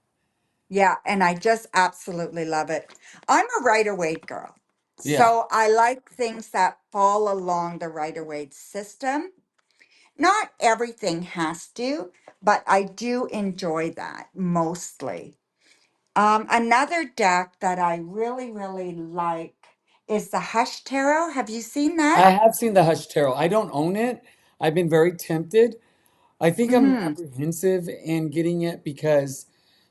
Yeah, and I just absolutely love it. I'm a Rider-Waite girl. Yeah. So I like things that fall along the Rider-Waite system. Not everything has to, but I do enjoy that mostly. Another deck that I really, really like is the Hush Tarot. Have you seen that? I have seen the Hush Tarot. I don't own it. I've been very tempted. I think I'm Mm-hmm. apprehensive in getting it because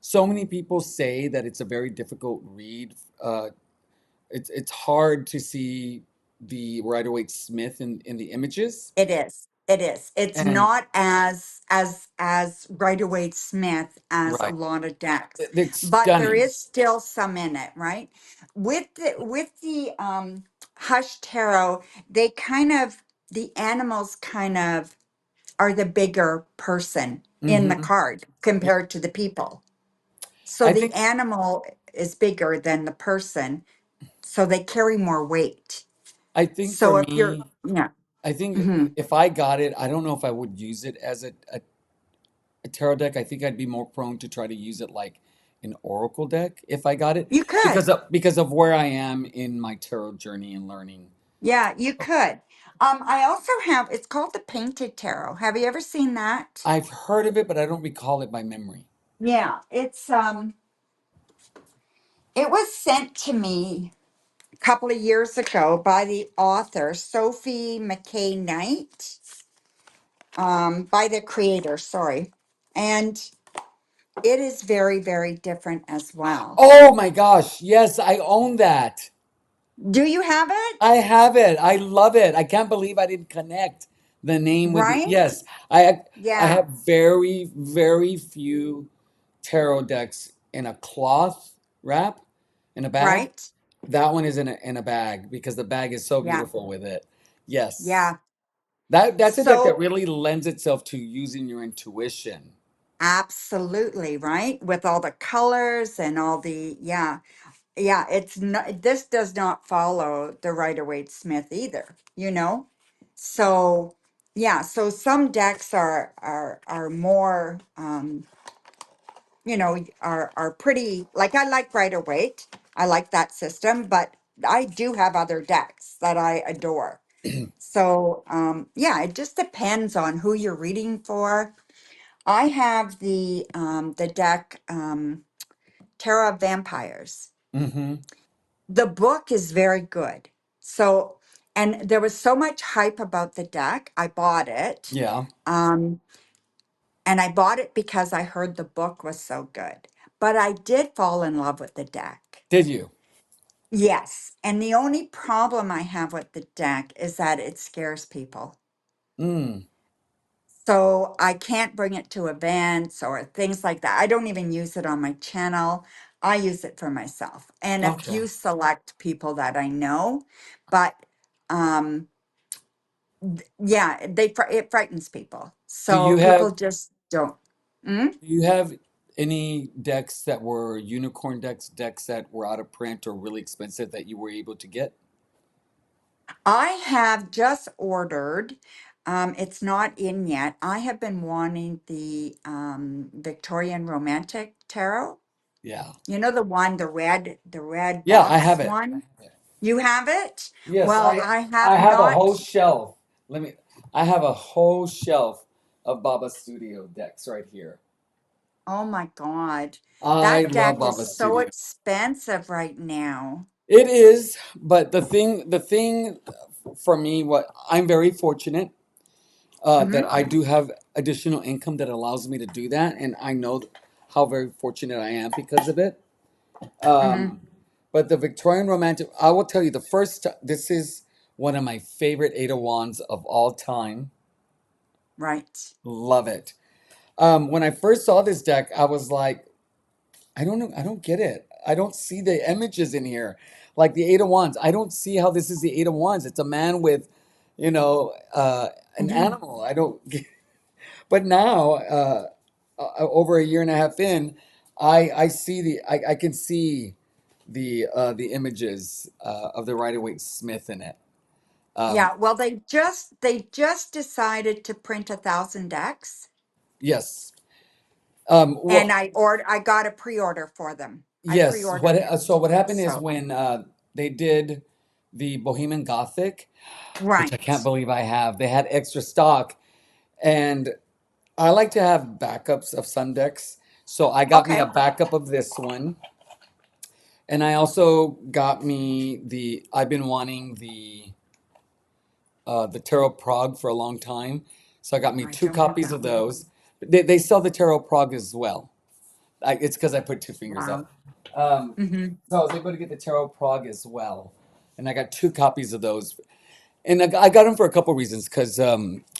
so many people say that it's a very difficult read. It's hard to see the Rider-Waite-Smith in the images, It is. It is. It's and not as Rider-Waite-Smith as a right, lot of decks, it's but there stunning. is still some in it, right? With the Hush Tarot, they kind of the animals kind of are the bigger person in the Hmm. card compared to the people. So I the think animal is bigger than the person, so they carry more weight. I think for So if you're, me, yeah. I think Hmm. if I got it, I don't know if I would use it as a tarot deck. I think I'd be more prone to try to use it like an oracle deck if I got it, You could. because of where I am in my tarot journey and learning. Yeah, you could. I also have, it's called the Painted Tarot. Have you ever seen that? I've heard of it, but I don't recall it by memory. Yeah, it was sent to me a couple of years ago by the author Sophie McKay Knight, by the creator, sorry. And it is very, very different as well. Oh my gosh, yes, I own that. Do you have it? I have it. I love it. I can't believe I didn't connect the name with the Right? yes. I Yeah, have very, very few tarot decks in a cloth wrap in a bag. right? That one is in a bag because the bag is so Yeah, beautiful with it. Yes. yeah. That's a deck that So really lends itself to using your intuition. absolutely, right? With all the colors and all the, yeah. Yeah, it's not, this does not follow the Rider-Waite-Smith either, you know? So, yeah, so some decks are more are pretty, like I like Rider-Waite. I like that system, but I do have other decks that I adore. So, yeah, it just depends on who you're reading for. I have the deck Terra of Vampires. Hmm. The book is very good. So, and there was so much hype about the deck. I bought it. Yeah. Um, and I bought it because I heard the book was so good. But I did fall in love with the deck. Did you? Yes. And the only problem I have with the deck is that it scares people. Mm. So I can't bring it to events or things like that. I don't even use it on my channel. I use it for myself and a Okay. few select people that I know. But um, yeah, it frightens people. Do So you people have just don't. Mm? Do you have any decks that were unicorn decks that were out of print or really expensive that you were able to get? I have just ordered. It's not in yet. I have been wanting the Victorian Romantic Tarot. Yeah. You know the red Yeah, I have box it. one. You have it? Yes, Well, I I have have a whole not. shelf. Let me I have a whole shelf of Baba Studio decks right here. Oh my God. I That love deck is Baba so Studio. expensive right now. It is, but the thing for me, what I'm very fortunate that Mm-hmm. I do have additional income that allows me to do that, and I know how very fortunate I am because of it. Mm-hmm. Um, but the Victorian Romantic, I will tell you, this is one of my favorite Eight of Wands of all time. Right. Love it. When I first saw this deck, I was like, I don't know, I don't get it. I don't see the images in here. Like the Eight of Wands, I don't see how this is the Eight of Wands. It's a man with, you know, an Mhm. animal. I don't get, but now, over a year and a half in, I can see the images of the Rider-Waite-Smith in it. Um, Yeah, well, they just decided to print 1,000 decks, yes. and Well, I got a pre-order for them. I yes. pre-ordered So it. what happened is So, when they did the Bohemian Gothic, which I can't right. believe I have, they had extra stock, and I like to have backups of some decks. So I got me a Okay. backup of this one, and I also got me the. I've been wanting the Tarot Prague for a long time, so I got me I two don't have copies that of one. those. They sell the Tarot Prague as well. It's because I put two fingers Wow. up. Um, Mm-hmm. so I was able to get the Tarot Prague as well, and I got two copies of those. And I got them for a couple reasons because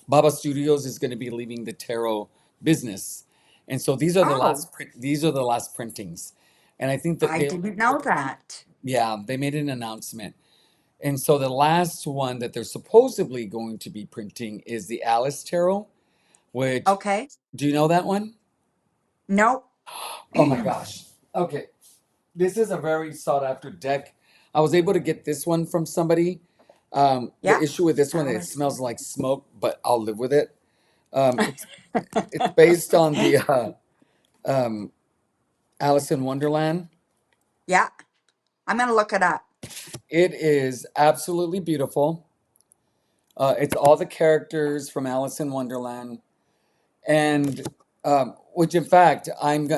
Baba Studios is going to be leaving the tarot business, and so Oh, these are the last printings, and I think that I they didn't know that. yeah, they made an announcement, and so the last one that they're supposedly going to be printing is the Alice Tarot, which Okay. do you know that one? Nope. Oh my gosh. Okay, this is a very sought after deck. I was able to get this one from somebody. The Yeah. issue with this one is it Alice. smells like smoke, but I'll live with it. It's based on the um, Alice in Wonderland. Yeah. I'm gonna look it up. It is absolutely beautiful. It's all the characters from Alice in Wonderland, and which, in fact,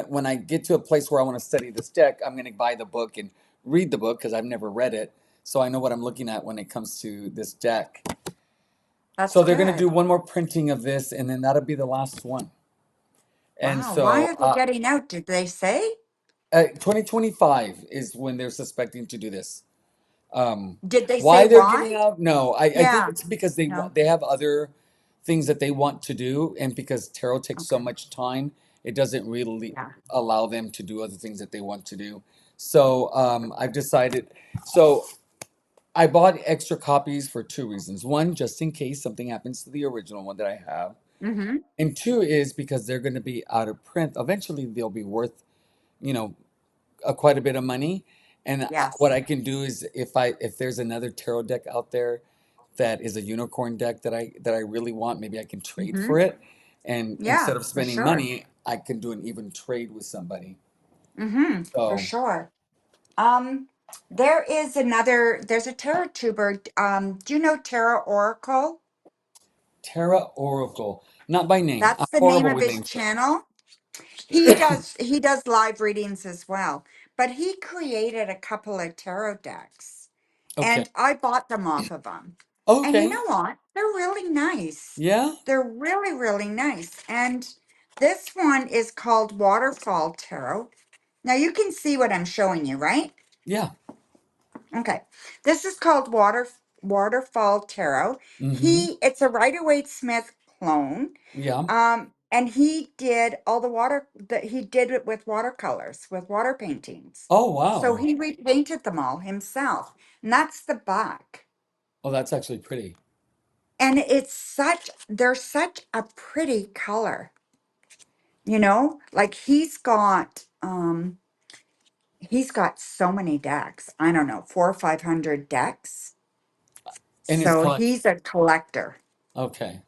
when I get to a place where I want to study this deck, I'm going to buy the book and read the book because I've never read it, so I know what I'm looking at when it comes to this deck. That's So they're going to do good. one more printing of this, and then that'll be the last one. And Wow. Why so are they getting out? Did they say? 2025 is when they're suspecting to do this. Did they say Why they're why? getting out? No, I think Yeah. it's because No. they have other things that they want to do, and because tarot takes so Okay. much time, it doesn't really Yeah. allow them to do other things that they want to do. So I've decided. So I bought extra copies for two reasons. One, just in case something happens to the original one that I have, Mm-hmm. and two is because they're going to be out of print. Eventually, they'll be worth, you know, quite a bit of money. And what Yes. I can do is if there's another tarot deck out there that is a unicorn deck that I really want, maybe I can trade Mm-hmm. for it. And Yeah, instead of for spending sure. money, I can do an even trade with somebody. Mm-hmm. For So sure. Um, there's a tarot tuber. Do you know Tarot Oracle? Terra Oracle, not by name. I'm That's the name horrible of with his names. channel. He does live readings as well. But he created a couple of tarot decks. Okay. And I bought them off of him. And you Okay. know what? They're really nice. Yeah. They're really, really nice. And this one is called Waterfall Tarot. Now you can see what I'm showing you, right? Yeah. Okay. This is called Waterfall Tarot. Mm-hmm. It's a Rider-Waite Smith clone. Yeah. And he did all the water that he did it with watercolors, with water paintings. Oh So wow. he repainted them all himself. And that's the back. Oh, that's actually pretty. And they're such a pretty color, like he's got so many decks. I don't know, 400 or 500 decks. In his So collection. he's a collector. Okay.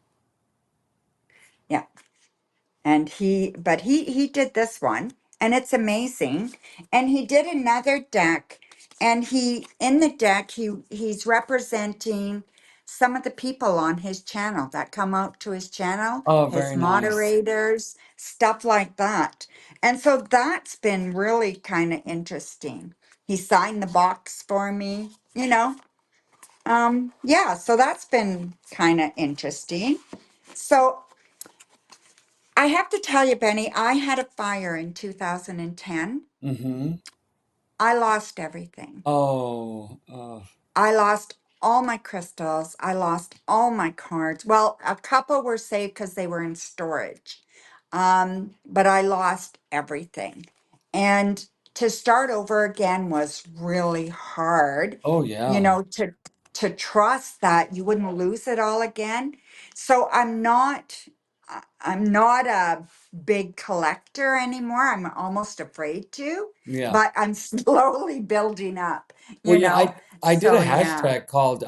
Yeah. But he did this one, and it's amazing. And he did another deck, and in the deck he's representing some of the people on his channel that come out to his channel, Oh, his very nice. moderators, stuff like that. And so that's been really kind of interesting. He signed the box for me. Yeah, so that's been kind of interesting. So I have to tell you, Benny, I had a fire in 2010. Mm-hmm. I lost everything. Oh, I lost all my crystals. I lost all my cards. Well, a couple were saved because they were in storage. But I lost everything. And to start over again was really hard, oh yeah. to trust that you wouldn't lose it all again. So I'm not a big collector anymore. I'm almost afraid to, Yeah. but I'm slowly building up, Well, you yeah, know. I did So a yeah, hashtag called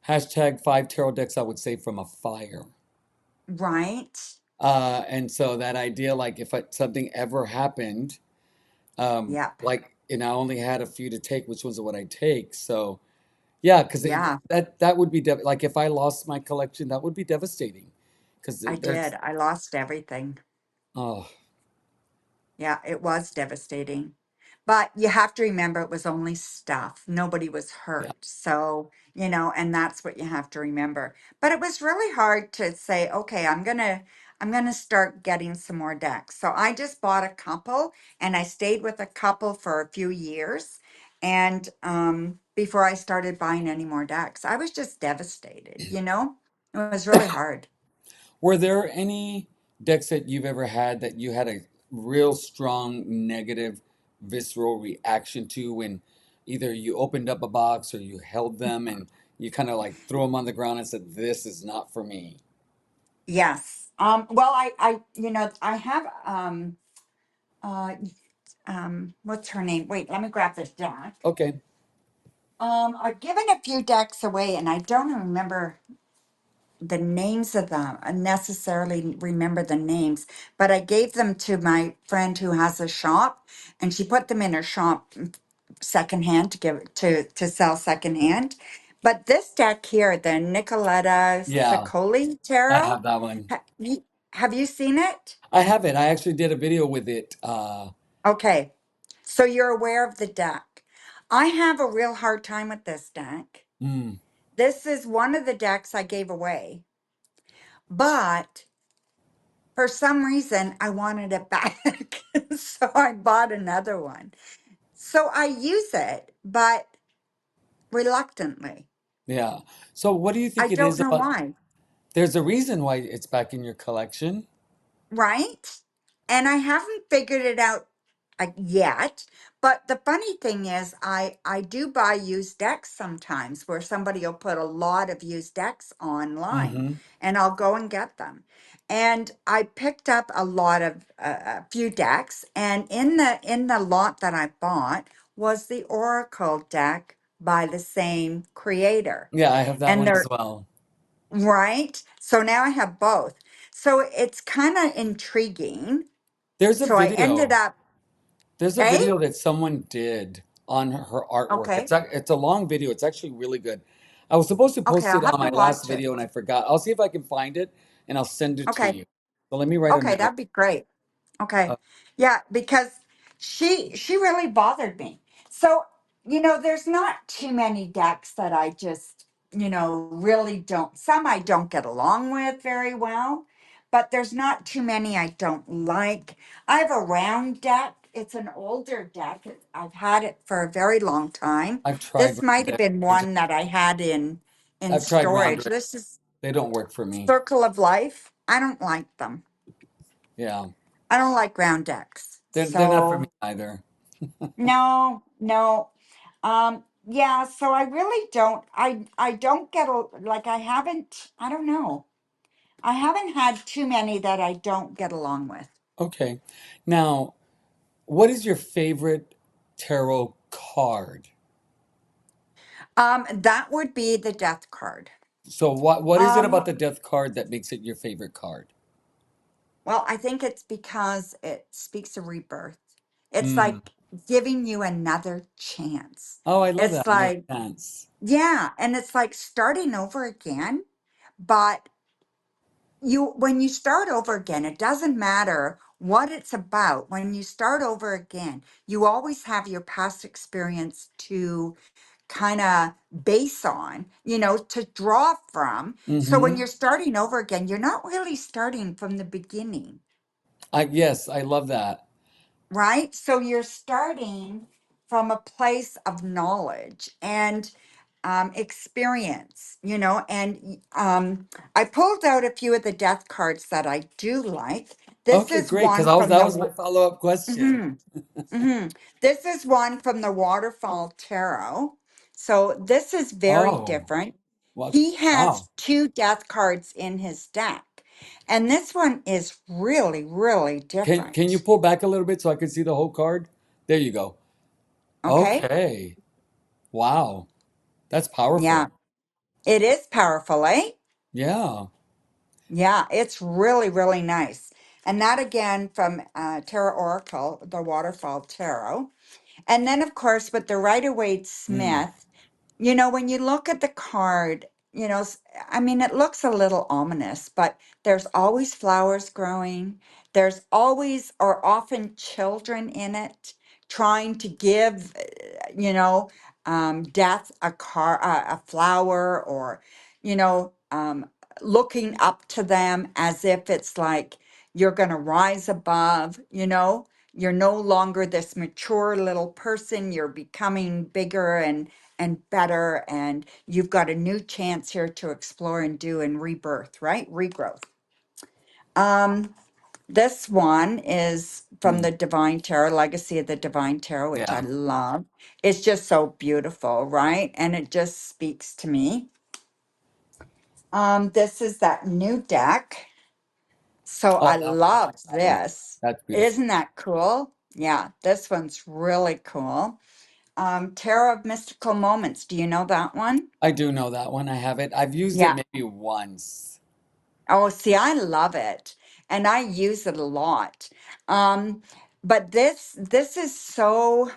hashtag five tarot decks I would save from a fire. right. And so that idea, like if something ever happened, Yep. like, and I only had a few to take, which ones would I take? So yeah, because Yeah, that would be like if I lost my collection, that would be devastating. Because I there's did. I lost everything. oh Yeah, it was devastating. But you have to remember it was only stuff. Nobody was yeah. hurt. So, and that's what you have to remember. But it was really hard to say, okay, I'm going to start getting some more decks. So I just bought a couple and I stayed with a couple for a few years. And before I started buying any more decks, I was just devastated, you know? It was really hard. Were there any decks that you've ever had that you had a real strong negative visceral reaction to when either you opened up a box or you held them and you kind of like threw them on the ground and said, "This is not for me." Yes. Well, I have, uh, what's her name? Wait, let me grab this deck. Okay. I've given a few decks away and I don't remember the names of them. I necessarily remember the names, but I gave them to my friend who has a shop, and she put them in her shop secondhand to give to sell secondhand. But this deck here, the Nicoletta Yeah, I Tarot, have that one. have you seen it? I have it. I actually did a video with it. Okay, so you're aware of the deck. I have a real hard time with this deck. Mm, This is one of the decks I gave away, but for some reason, I wanted it back. So I bought another one. So I use it, but reluctantly. yeah. So what do you I think it don't is know about? why. There's a reason why it's back in your collection. Right? And I haven't figured it out yet. But the funny thing is, I do buy used decks sometimes where somebody will put a lot of used decks online Mm-hmm. and I'll go and get them. And I picked up a lot of a few decks, and in the lot that I bought was the Oracle deck by the same creator. Yeah, I have that And one as they're well. right. So now I have both. So it's kind of intriguing. There's a So I ended video. up, There's a eh? video that someone did on her artwork. Okay. It's a long video. It's actually really good. I was supposed to Okay, post I'll it have on to my last watch it. video and I forgot. I'll see if I can find it and I'll send it to Okay. you. So let me write a Okay, note. that'd be great. Okay. Uh, Yeah, because she really bothered me. So, there's not too many decks that I just, really don't. Some I don't get along with very well, but there's not too many I don't like. I have a round deck. It's an older deck. I've had it for a very long time. I've tried This round might have decks. been one that I had in I've tried round storage. decks. This is They don't work for me. Circle of Life. I don't like them. Yeah. I don't like round decks. They're not for me So either. no, no. Yeah, so I really don't I don't get like I don't know. I haven't had too many that I don't get along with. Okay. Now, what is your favorite tarot card? That would be the death card. So what is it Um, about the death card that makes it your favorite card? well, I think it's because it speaks of rebirth. It's Mm. like giving you another chance. Oh, I love It's that. Another like, chance. yeah, and it's like starting over again, but when you start over again, it doesn't matter what it's about. When you start over again, you always have your past experience to kind of base on, to draw from. So when Mm-hmm. you're starting over again, you're not really starting from the beginning, Yes, I love that. right? So you're starting from a place of knowledge and experience, and I pulled out a few of the death cards that I do like. This Okay, is great. Because one I was from that the, was my follow-up question. mhm, mhm. This is one from the Waterfall Tarot. So this is very Oh, different. well, He wow. has two death cards in his deck, and this one is really, really Can you different. pull back a little bit so I can see the whole card? There you go. Okay? Okay. Wow. That's Yeah, powerful. it is powerful, eh? Yeah. Yeah, it's really, really nice. And that again from Tarot Oracle, the Waterfall Tarot. And then, of course, with the Rider Waite Mm. Smith, when you look at the card, I mean, it looks a little ominous, but there's always flowers growing. There's always or often children in it trying to give, death a flower or, looking up to them as if it's like you're going to rise above, you know? You're no longer this mature little person. You're becoming bigger and better, and you've got a new chance here to explore and do and rebirth, right? Regrowth. Um, this one is from Mm, the Divine Tarot, Legacy of the Divine Tarot, which I yeah. love. It's just so beautiful, right? And it just speaks to me. This is that new deck. So Oh, I I love like that one. this. That's beautiful. Isn't that cool? Yeah, this one's really cool. Tarot of Mystical Moments. Do you know that one? I do know that one. I have it. I've used it Yeah. maybe once. Oh, see, I love it and I use it a lot. Um, but this is so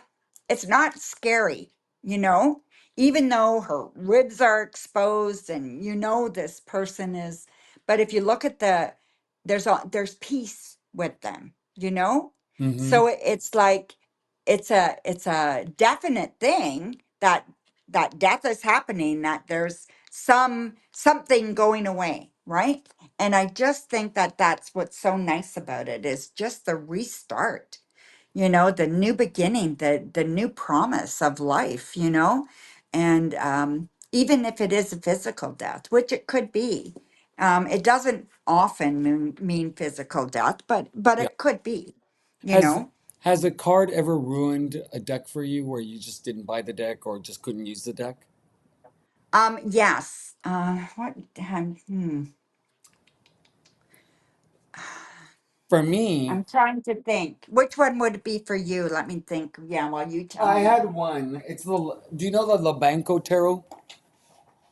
it's not scary, you know, even though her ribs are exposed and you know this person is, but if you look at there's peace with them, you know? Mm-hmm. So it's like it's a definite thing that death is happening, that there's something going away, right? And I just think that that's what's so nice about it is just the restart, you know, the new beginning, the new promise of life, you know. And even if it is a physical death, which it could be, it doesn't often mean physical death, but Yeah. it could be, you Has know. has a card ever ruined a deck for you where you just didn't buy the deck or just couldn't use the deck? Yes. For me, I'm trying to think. Which one would it be for you? Let me think. Yeah, while you tell I me. had one. It's the Do you know the Labanco Tarot?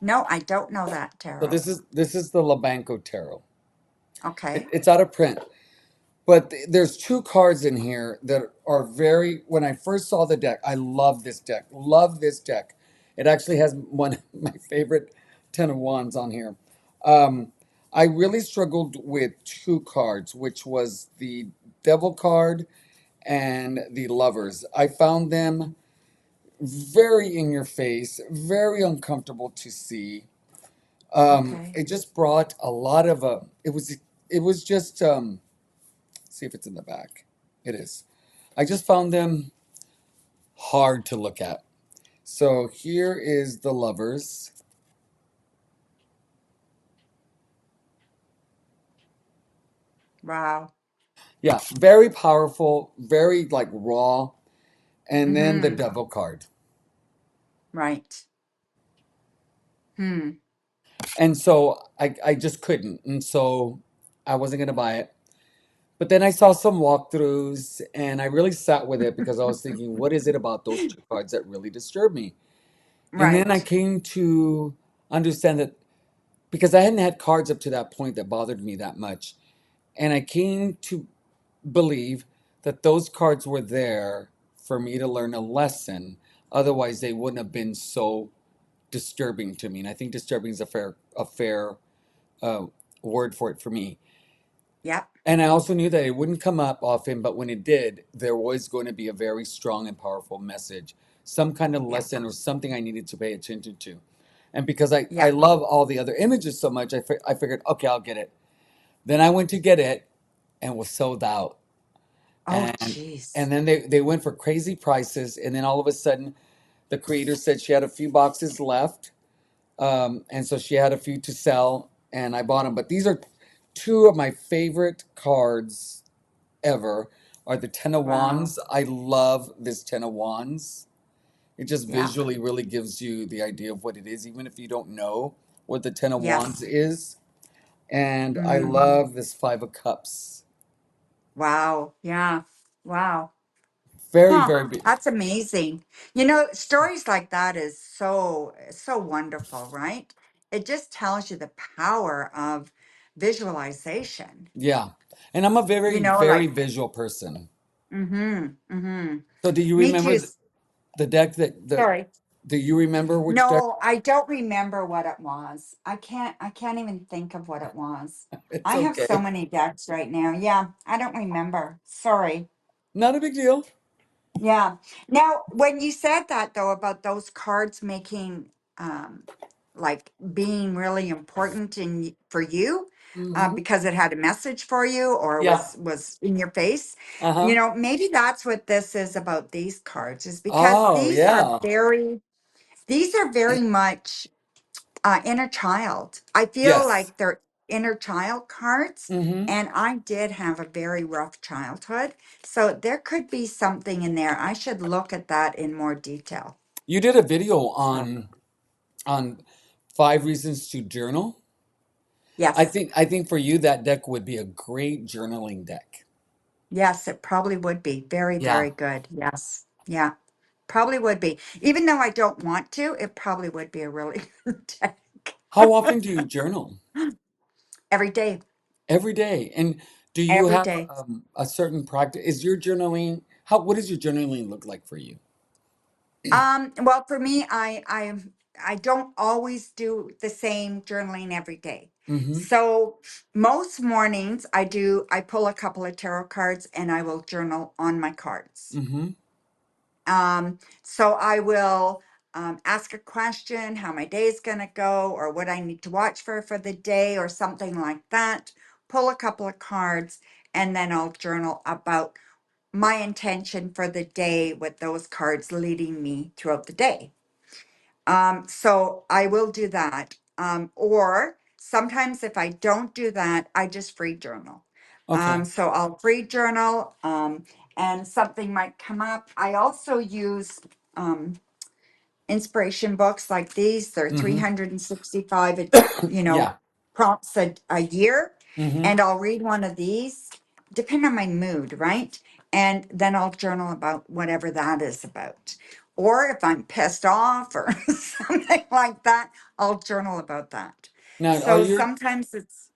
No, I don't know that So tarot. this is the Labanco Tarot. Okay. It's out of print. But there's two cards in here that are very. When I first saw the deck, I love this deck. Love this deck. It actually has one of my favorite Ten of Wands on here. Um, I really struggled with two cards, which was the Devil card and the Lovers. I found them very in your face, very uncomfortable to see. Okay. It just brought a lot of it was just see if it's in the back. It is. I just found them hard to look at. So here is the Lovers. Wow. Yeah, very powerful, very like raw. And then the Mm-hmm. Devil card. Right. Hmm. And so I just couldn't. And so I wasn't going to buy it. But then I saw some walkthroughs and I really sat with it because I was thinking, what is it about those two cards that really disturb me? And then I Right. came to understand that because I hadn't had cards up to that point that bothered me that much. And I came to believe that those cards were there for me to learn a lesson. Otherwise, they wouldn't have been so disturbing to me. And I think disturbing is a fair uh, word for it for me. Yep. And I also knew that it wouldn't come up often, but when it did, there was going to be a very strong and powerful message, some kind of Yep. lesson or something I needed to pay attention to. And because I Yep. love all the other images so much, I figured, okay, I'll get it. Then I went to get it and was sold out. Oh, And jeez. and then they went for crazy prices. And then all of a sudden, the creator said she had a few boxes left. And so she had a few to sell, and I bought them. But these are two of my favorite cards ever are the Ten of Wow. Wands. I love this Ten of Wands. It just Yeah. visually really gives you the idea of what it is, even if you don't know what the Ten of Wands Yes. is. And I Mm. love this Five of Cups. Wow. Yeah. Wow. Very, Huh. very big. That's amazing. You know, stories like that is so wonderful, right? It just tells you the power of visualization. Yeah. And I'm a You very, know, very like, visual person. mm-hmm. Mm-hmm. So do you Me remember too. the deck that Sorry. do you remember which deck? No, I don't remember what it was. I can't even think of what it was. It's I have so okay. many decks right now. Yeah, I don't remember. Sorry. Not a big deal. Yeah. Now, when you said that though about those cards making um like being really important for you, Hmm. because it had a message for you or Yeah. was in your face. You Uh-huh. know, maybe that's what this is about these cards, is because Oh, yeah. these are very much inner child. I feel Yes. like they're inner child cards, Hmm. and I did have a very rough childhood. So there could be something in there. I should look at that in more detail. You did a video So, on 5 reasons to journal. yes, I think for you that deck would be a great journaling deck. yes, it probably would be very, Yeah. very good. Yes. Yeah, probably would be. Even though I don't want to, it probably would be a really good deck. How often do you journal? Every day, Every day. And do you every have day. a certain practice? Is your journaling, how, what does your journaling look like for you? Well, for me, I don't always do the same journaling every day. Mm-hmm. So most mornings I pull a couple of tarot cards and I will journal on my cards. Mm-hmm. So I will ask a question, how my day is going to go, or what I need to watch for the day, or something like that. Pull a couple of cards, and then I'll journal about my intention for the day with those cards leading me throughout the day. So I will do that. Or sometimes if I don't do that, I just free journal. Okay. So I'll free journal, and something might come up. I also use um, inspiration books like these. They're Mm-hmm. 365, Yeah. prompts a year. Mm-hmm. And I'll read one of these, depending on my mood, right? And then I'll journal about whatever that is about. Or if I'm pissed off or something like that, I'll journal about that. Now, are So your sometimes it's,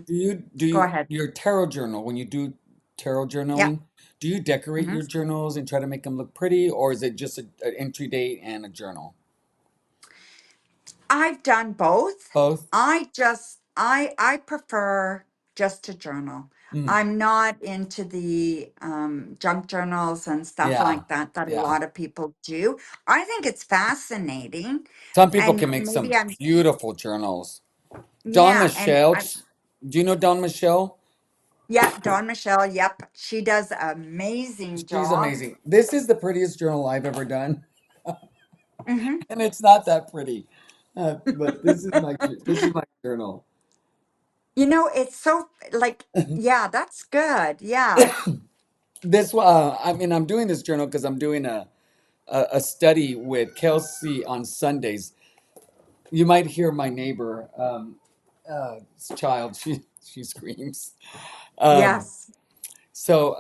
do go you ahead. your tarot journal when you do tarot Yeah. journaling? Do you decorate Mm-hmm. your journals and try to make them look pretty, or is it just an entry date and a journal? I've done both. Both. I prefer just to journal. Mm. I'm not into the junk journals and stuff Yeah. like that a Yeah. lot of people do. I think it's fascinating, Some people and can make maybe some I'm beautiful journals. Don yeah, and Michelle, I do you know Don Michelle? yeah, Dawn Michelle, yep, she does an amazing She's job. amazing. This is the prettiest journal I've ever done, Hmm. and it's not that pretty. But this is my journal. It's so like, yeah, that's good. Yeah. I mean, I'm doing this journal because I'm doing a study with Kelsey on Sundays. You might hear my neighbor, child. She screams. Um, Yes. so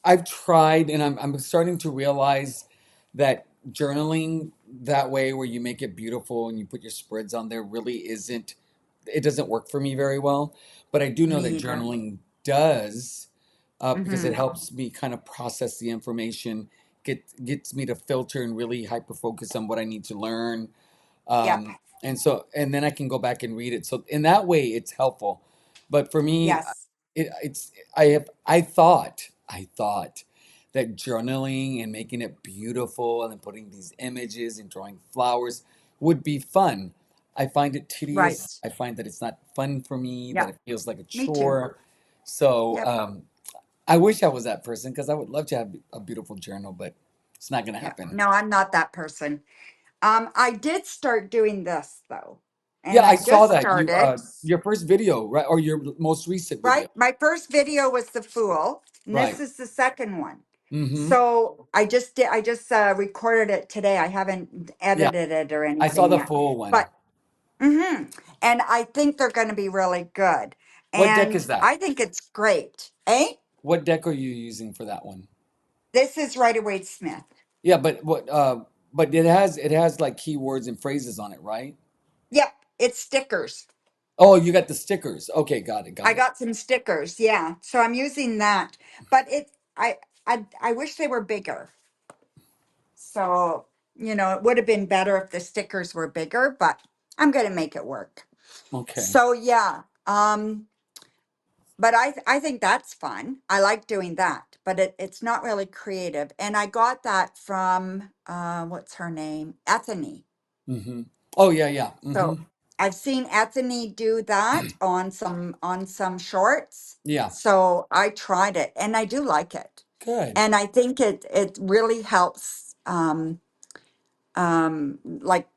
I've tried, and I'm starting to realize that journaling that way, where you make it beautiful and you put your spreads on there, really isn't. It doesn't work for me very well. But I do know Me that either. journaling does, because it Hmm. helps me kind of process the information, gets me to filter and really hyper focus on what I need to learn, Yep. and then I can go back and read it. So in that way, it's helpful. But for me, Yes. it's I thought that journaling and making it beautiful and then putting these images and drawing flowers would be fun. I find it tedious. Right. I find that it's not fun for me. That Yep. it feels like a Me too. chore. So Yep. I wish I was that person because I would love to have a beautiful journal, but it's not going to Yeah. happen. No, I'm not that person. I did start doing this though. Yeah, And I I saw just that started, your first video, right, or your most recent video, right? My first video was the Fool, and this right? is the second one. Mm-hmm. So I just recorded it today. I haven't Yeah, edited it or I saw anything the yet. full one. But and I think they're going to be really good. What deck And is that? I think it's great. Eh? What deck are you using for that one? This is Rider Waite Smith. Yeah, but it has like keywords and phrases on it, right? Yep, it's stickers. Oh, you got the stickers. Okay, got it, I got it. got some stickers, yeah. So I'm using that. But I wish they were bigger. So, it would have been better if the stickers were bigger, but I'm gonna make it work. Okay. So yeah. But I think that's fun. I like doing that, but it's not really creative. And I got that from what's her name? Ethany. Mm-hmm. Oh yeah, yeah. So I've seen Ethany do that on some shorts. Yeah. So I tried it and I do like it. Good. And I think it really helps like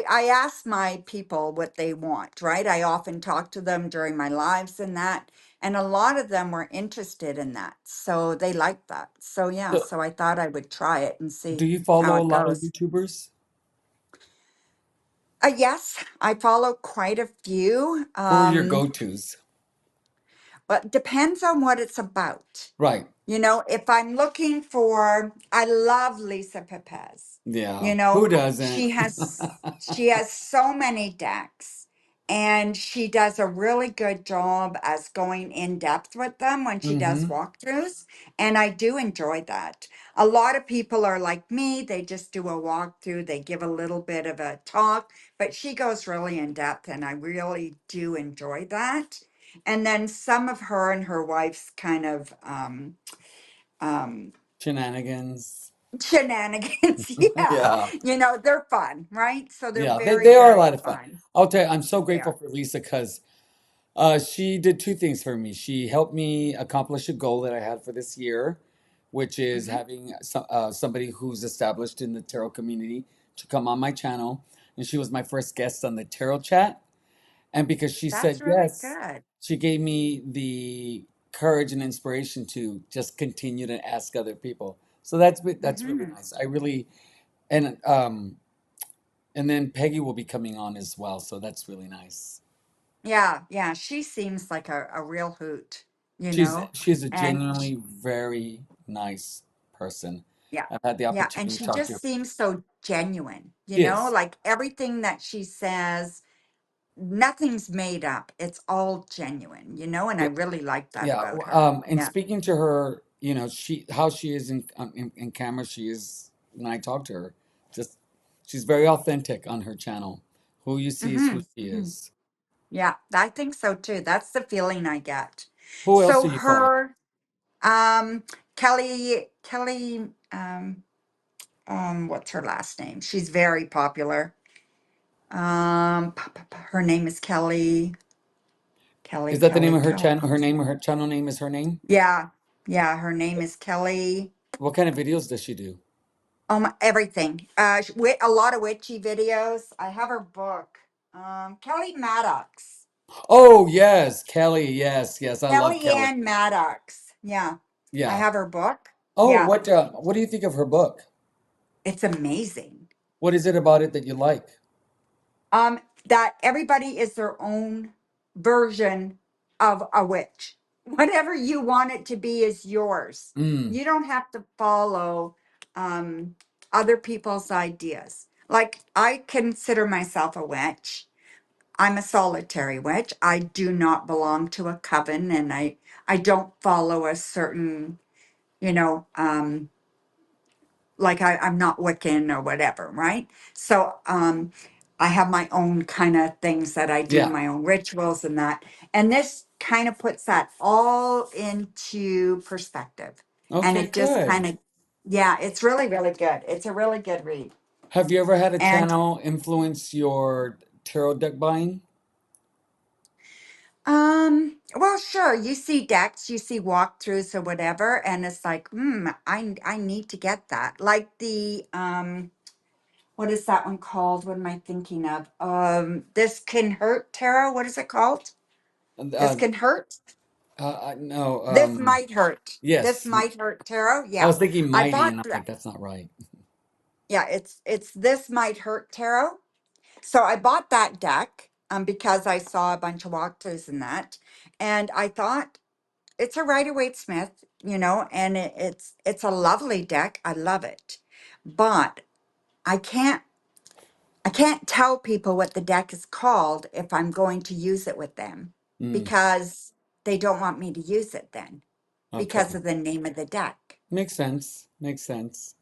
I ask my people what they want, right? I often talk to them during my lives and that, and a lot of them were interested in that. So they like that. So yeah, So, so I thought I would try it and do see you how follow a it lot of goes. YouTubers? Yes, I follow quite a few. Who are your go-tos? But depends on what it's about. Right. You know, if I'm looking for, I love Lisa Pepez. Yeah. You Who know, doesn't? she has so many decks and she does a really good job as going in depth with them when she does Mm-hmm. walkthroughs. And I do enjoy that. A lot of people are like me, they just do a walkthrough, they give a little bit of a talk, but she goes really in depth and I really do enjoy that. And then some of her and her wife's kind of um Shenanigans. shenanigans. Yeah, Yeah. you know, they're fun, right? So they're Yeah. very They are a very lot of fun. fun. I'll tell you, I'm so They grateful are. for Lisa because she did two things for me. She helped me accomplish a goal that I had for this year, which is Hmm. having somebody who's established in the tarot community to come on my channel. And she was my first guest on the tarot chat. And because she That's said really yes, good. she gave me the courage and inspiration to just continue to ask other people. So that's really Hmm. nice. I really and then Peggy will be coming on as well, so that's really nice. Yeah, yeah, she seems like a real hoot, you She's know. she's a And genuinely very nice person. yeah, I've had the yeah, and opportunity to she talk to her. just seems so genuine, you She know, is. like everything that she says, nothing's made up. It's all genuine, you know, and I Yeah, really like that yeah. about her. And Yeah. speaking to her, she how she is in camera, she is when I talk to her, just she's very authentic on her channel. Who you see is Hmm. who she Hmm. is. Yeah, I think so too. That's the feeling I get. Who else So do you follow? her, um, Kelly, what's her last name? She's very popular. Her name is Kelly. Is that the name of her Kelly. channel? Her name, her channel name is her name? Yeah, yeah, her name is Kelly. What kind of videos does she do? Everything. A lot of witchy videos. I have her book. Kelly Maddox. Oh, yes, Kelly. Yes, yes. I love Kelly Kelly. Ann Maddox. Yeah, I Yeah. have her book. Oh, Yeah, what do you think of her book? it's amazing. What is it about it that you like? That everybody is their own version of a witch. Whatever you want it to be is yours. Mm, You don't have to follow um, other people's ideas. Like, I consider myself a witch. I'm a solitary witch. I do not belong to a coven, and I don't follow a certain, you know, like I'm not Wiccan or whatever, right? So I have my own kind of things that I do, yeah. my own rituals and that. And this kind of puts that all into perspective. And Okay, it just good. kind of, yeah, it's really, really good. It's a really good read. Have you ever had a And channel influence your tarot deck buying? well, sure, you see decks, you see walkthroughs or whatever, and it's like, I need to get that. Like the what is that one called? What am I thinking of? This Can Hurt Tarot. What is it called? This Uh, Can Hurt. no. This Might Hurt. This Yes. Might Hurt Tarot. I Yeah. was thinking I mighty, and bought I'm that. like, that's not right. Yeah, it's This Might Hurt Tarot. So I bought that deck because I saw a bunch of walkthroughs in that. And I thought it's a Rider-Waite Smith, you know, and it's a lovely deck. I love it. But I can't I can't tell people what the deck is called if I'm going to use it with them Mm, because they don't want me to use it then because okay. of the name of the deck, Makes sense. Makes sense.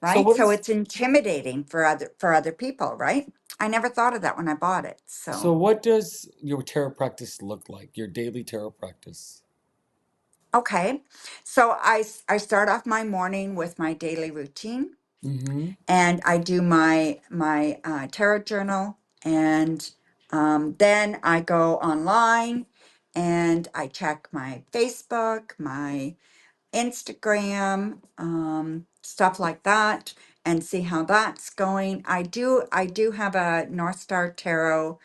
So right? what So is it's intimidating for other people, right? I never thought of that when I bought it. so So, what does your tarot practice look like? Your daily tarot practice? okay. So I start off my morning with my daily routine. Mm-hmm. and I do my tarot journal, and then I go online and I check my Facebook, my Instagram, stuff like that, and see how that's going. I do have a Northstar Tarot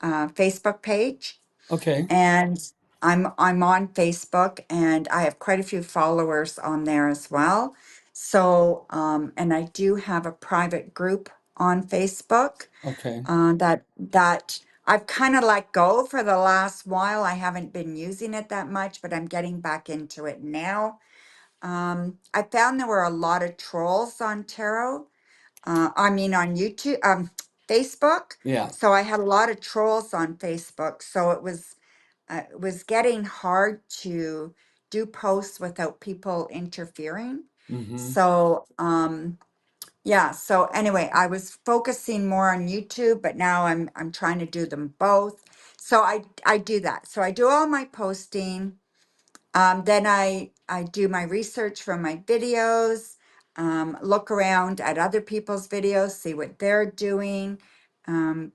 Facebook page, Okay. and I'm on Facebook, and I have quite a few followers on there as well. So, and I do have a private group on Facebook Okay. that I've kind of let go for the last while. I haven't been using it that much, but I'm getting back into it now. I found there were a lot of trolls on tarot. I mean, on YouTube, Facebook. Yeah. So I had a lot of trolls on Facebook. So it was getting hard to do posts without people interfering. Mm-hmm. So, yeah. So anyway, I was focusing more on YouTube, but now I'm trying to do them both. So I do that. So I do all my posting. Then I do my research from my videos, look around at other people's videos, see what they're doing,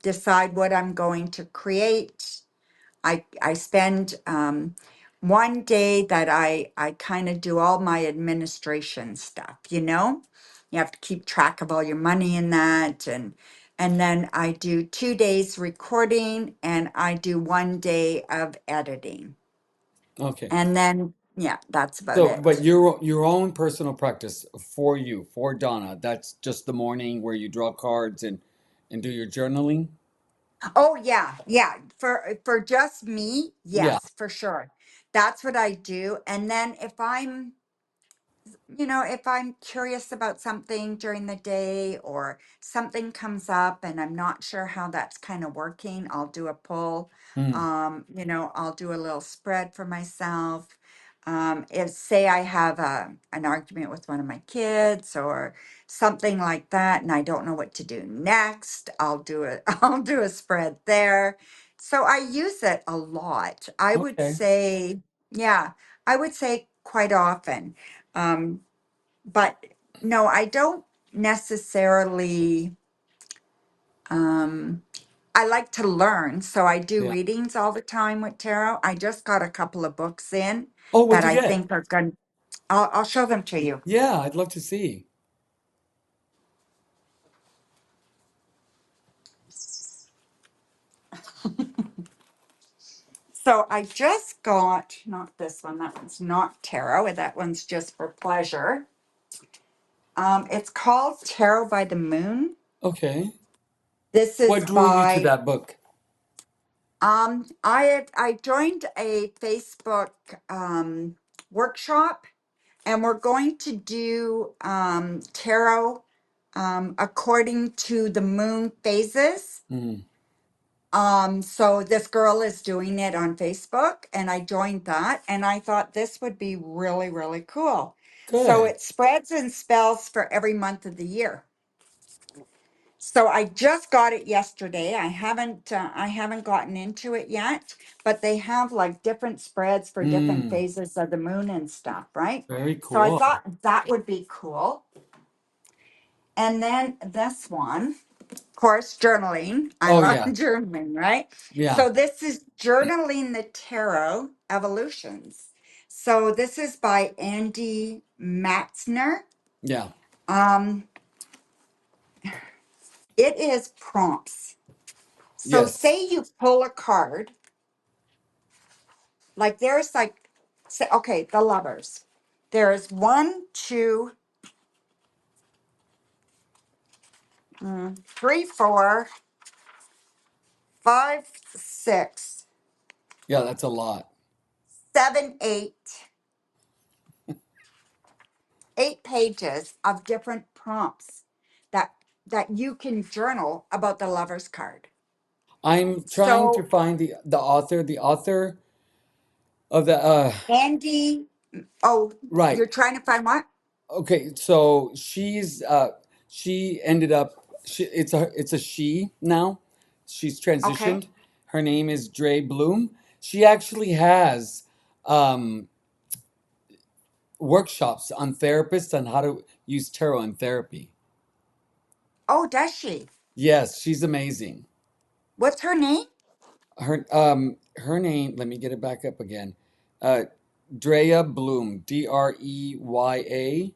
decide what I'm going to create. I spend one day that I kind of do all my administration stuff, you know? You have to keep track of all your money in that, and then I do 2 days recording, and I do one day of editing. Okay. And then, yeah, that's about So, but it. your own personal practice for you, for Donna, that's just the morning where you draw cards and do your journaling? Oh yeah, yeah. For just me, Yeah. yes, for sure. That's what I do. And then if I'm if I'm curious about something during the day, or something comes up and I'm not sure how that's kind of working, I'll do a pull. Mm. I'll do a little spread for myself. If say I have an argument with one of my kids or something like that, and I don't know what to do next, I'll do it. I'll do a spread there. So I use it a lot. I would Okay. say, yeah, I would say quite often. Um, but no, I don't necessarily. Um, I like to learn, so I do Yeah. readings all the time with tarot. I just got a couple of books in Oh, that what'd you I get? think are good. I'll show them to you. Yeah, I'd love to see. So I just got, not this one, that one's not tarot, that one's just for pleasure. It's called Tarot by the Moon. Okay. This is What drew you to by, that book? I joined a Facebook workshop, and we're going to do tarot according to the moon phases. Mm. So this girl is doing it on Facebook, and I joined that, and I thought this would be really, really cool. So Good. it spreads and spells for every month of the year. So I just got it yesterday. I haven't gotten into it yet, but they have like different spreads for different Mm. phases of the moon and stuff, right? Very So I cool. thought that would be cool. And then this one, of course, journaling. I Oh love yeah. journaling, right? Yeah. So this is Journaling the Tarot Evolutions. So this is by Andy Matzner. Yeah. Um, it is prompts. So Yes. say you pull a card, like there's like, say, okay, the lovers. There's one, two, three, four, five, six, Yeah, that's a lot. seven, eight pages of different prompts that you can journal about the lover's card. I'm trying to So find the author of the Andy, oh, right. you're trying to find what? Okay, so she ended up it's a she now. She's Okay. transitioned. Her name is Dre Bloom. She actually has um workshops on therapists on how to use tarot in therapy. Oh, does she? Yes, she's amazing. What's her name? Her name, let me get it back up again. Uh Drea Bloom, Dreya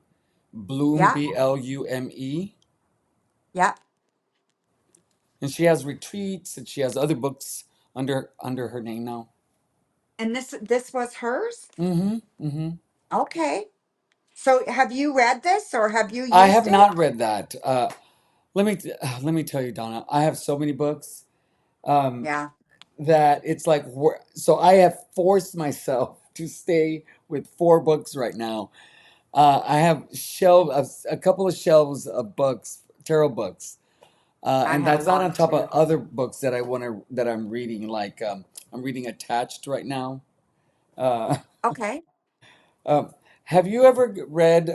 Bloom, Yeah, Blume. yeah. And she has retreats and she has other books under her name now. And this was hers? Mm-hmm. Mm-hmm. Okay. So have you read this or have you I have used it? not read that. Let me tell you, Donna. I have so many books Yeah, that it's like so I have forced myself to stay with four books right now. I have a couple of shelves of books, tarot books, I and have a that's not on lot top of too. other books that I'm reading. Like I'm reading Attached right now. Uh, Okay. um, have you ever read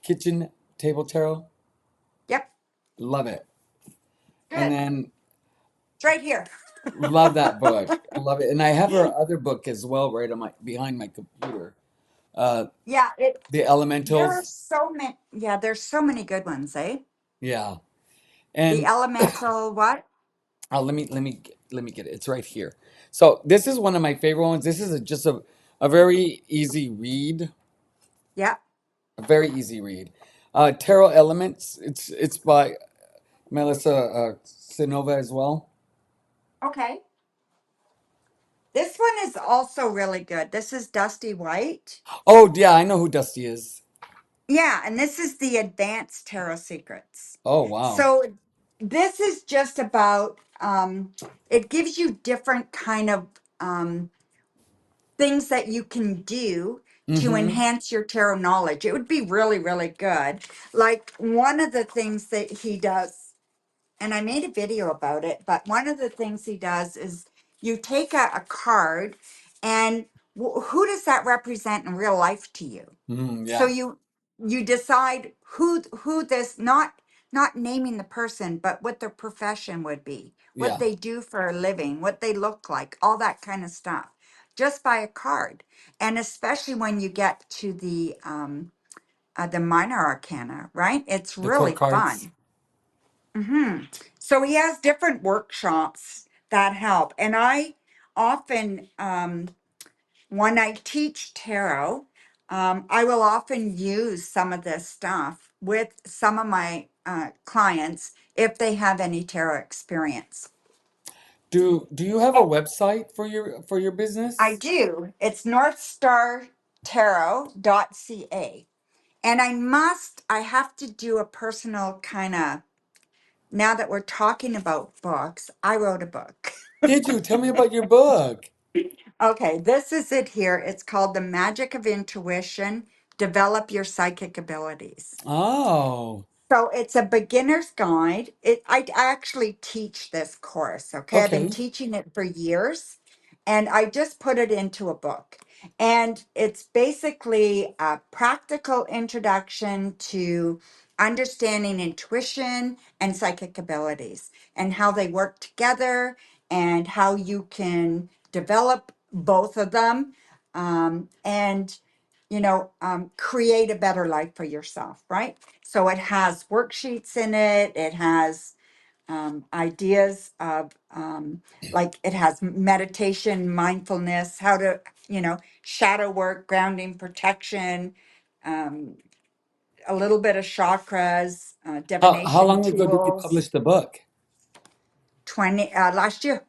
Kitchen Table Tarot? Yep. Love it. And Good. then It's right here. love that book. I love it. And I have her other book as well, right on my behind my computer. Uh, Yeah, The there are Elementals. so many. Yeah, there's so many good ones, eh? Yeah. The And elemental what? let me get it. It's right here. So this is one of my favorite ones. This is just a very easy read. Yep. A very easy read. Tarot Elements. It's by Melissa Sinova as well. Okay. This one is also really good. This is Dusty White. Oh yeah, I know who Dusty is. Yeah, and this is the Advanced Tarot Secrets. Oh wow. So this is just about it gives you different kind of things that you can do to Mm-hmm. enhance your tarot knowledge. It would be really, really good. Like one of the things that he does, and I made a video about it, but one of the things he does is you take a card and who does that represent in real life to you? Mm, So yeah. you decide who this, not naming the person, but what their profession would be, what Yeah. they do for a living, what they look like, all that kind of stuff, just by a card. And especially when you get to the minor arcana, right? It's The court really cards. fun. So he has different workshops that help, and I often when I teach tarot, I will often use some of this stuff with some of my clients if they have any tarot experience. Do you have a And website for your I business? do. It's northstartarot.ca. And I have to do a personal kind of, now that we're talking about books, I wrote a book. Did you? Tell me about your book. Okay, this is it here. It's called The Magic of Intuition. Develop Your Psychic Abilities. Oh, So it's a beginner's guide. I actually teach this course. Okay. I've been okay. teaching it for years and I just put it into a book. And it's basically a practical introduction to understanding intuition and psychic abilities and how they work together and how you can develop both of them. And create a better life for yourself, right? So it has worksheets in it. It has ideas of like it has meditation, mindfulness, how to, shadow work, grounding, protection, um, a little bit of chakras, How divination long ago did you tools. publish the book? 20 last year.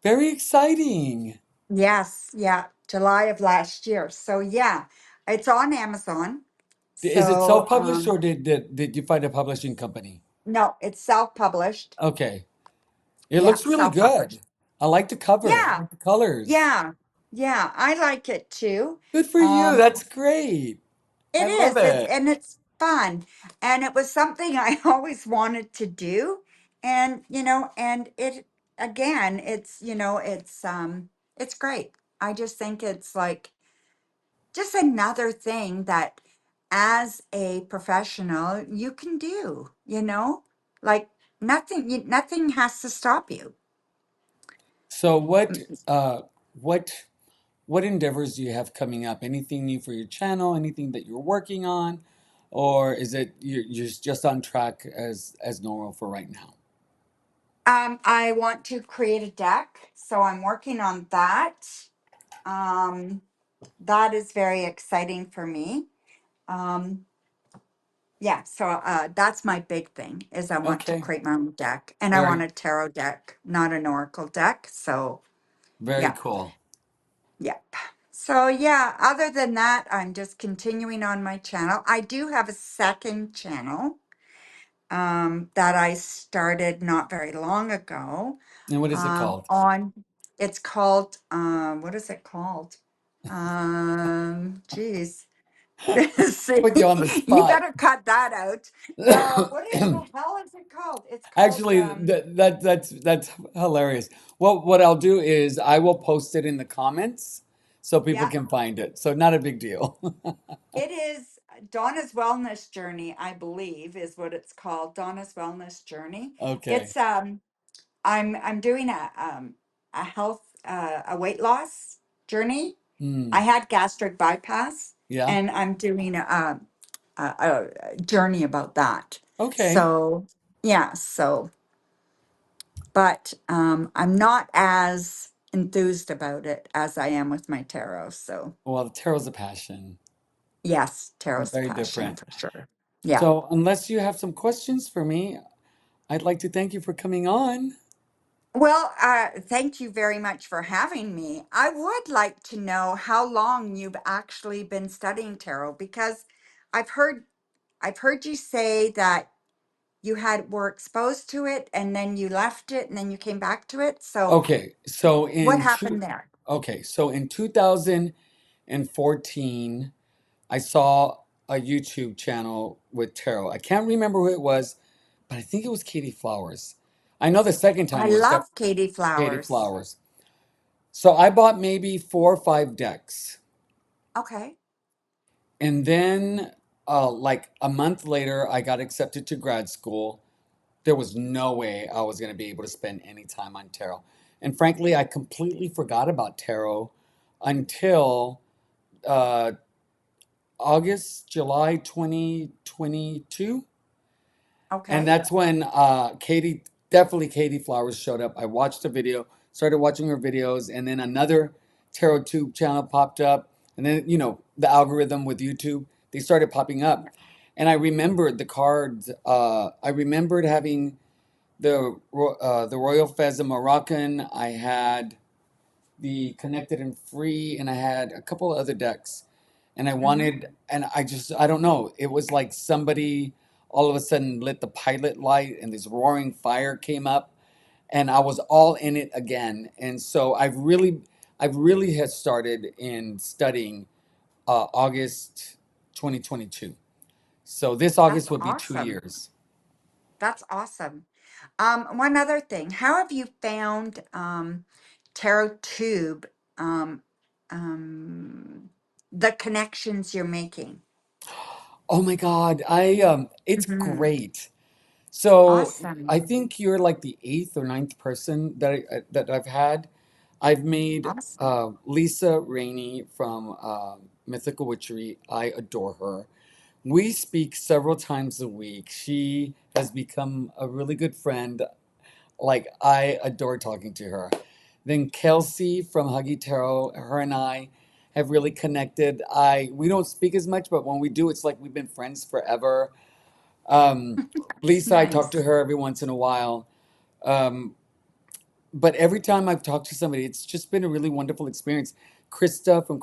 Very exciting. Yes, yeah, July of last year. So yeah, it's on Amazon. Is it So self-published or did you find a publishing company? no, it's self-published. Okay. It Yeah, looks really good. self-published. I like the cover. I Yeah, like the colors. yeah, yeah. I like it too. Good for you. Um, That's great. I it love is. It's it. and it's fun, and it was something I always wanted to do, and and it again, it's great. I just think it's like just another thing that, as a professional, you can do. Like nothing has to stop you. So what what endeavors do you have coming up? Anything new for your channel? Anything that you're working on? or is it you're just on track as normal for right now? I want to create a deck, so I'm working on that. Um, that is very exciting for me. Um, yeah, so that's my big thing is I want to Okay, create my own deck, and I want very a tarot deck, not an oracle deck. So very yeah, cool. yep. So yeah, other than that, I'm just continuing on my channel. I do have a second channel that I started not very long ago. And what is it called? On it's called what is it called? Geez. See, Put you on the you spot. better cut that out. What is the hell is it called? It's called Actually, that's hilarious. Well, what I'll do is I will post it in the comments so people yeah, can find it. So not a big deal. it is Donna's Wellness Journey, I believe, is what it's called. Donna's Wellness Journey. Okay. It's I'm doing a health a weight loss journey. I Hmm. had gastric bypass, Yeah. and I'm doing a journey about that. Okay. So yeah, so but I'm not as enthused about it as I am with my tarot. So Well, the tarot's a passion. yes, tarot's a Very passion different. for sure. Yeah. So unless you have some questions for me, I'd like to thank you for coming on. Well, thank you very much for having me. I would like to know how long you've actually been studying tarot because I've heard I've heard you say that you had were exposed to it and then you left it and then you came back to it. So Okay. So what in two happened there? okay, so in 2014, I saw a YouTube channel with tarot. I can't remember who it was, but I think it was Katie Flowers. I know the second I time was love Katie Katie Flowers. Flowers. So I bought maybe 4 or 5 decks. Okay. And then, like a month later, I got accepted to grad school. There was no way I was going to be able to spend any time on tarot. And frankly, I completely forgot about tarot until uh, July 2022. And Okay. that's when Katie Flowers showed up. I watched a video, started watching her videos, and then another tarot tube channel popped up. And then, the algorithm with YouTube, they started popping up. And I remembered the cards. I remembered having the Royal Fez of Moroccan. I had the Connected and Free, and I had a couple of other decks. And I Mm-hmm. wanted, and I don't know, it was like somebody all of a sudden lit the pilot light and this roaring fire came up, and I was all in it again. And so I've really had started in studying August 2022. So this That's August would be two awesome. years. That's awesome. One other thing, how have you found Tarot Tube, um, the connections you're making? Oh my God, it's Hmm. great. So Awesome. I think you're like the eighth or ninth person that I've had. I've made Awesome. Lisa Rainey from Mythical Witchery. I adore her. We speak several times a week. She has become a really good friend. Like, I adore talking to her. Then Kelsey from Huggy Tarot, her and I have really connected. We don't speak as much, but when we do, it's like we've been friends forever. Um, It's Lisa, I talk to nice. her every once in a while. Um, but every time I've talked to somebody, it's just been a really wonderful experience. Krista from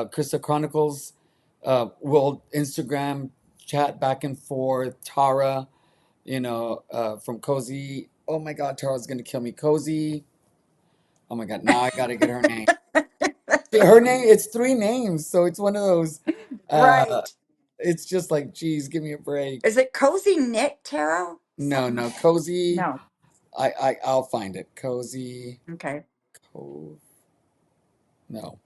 Krista Chronicles, will Instagram chat back and forth. Tara, from Cozy. Oh my God, Tara's gonna kill me. Cozy. Oh my God, now I gotta get her name. Her name, it's 3 names, so it's one of those. Uh, Right. it's just like, geez, give me a break. Is it Cozy Knit Tarot? No, Something? no, Cozy. No. I'll find it. Cozy Okay. Cove. No.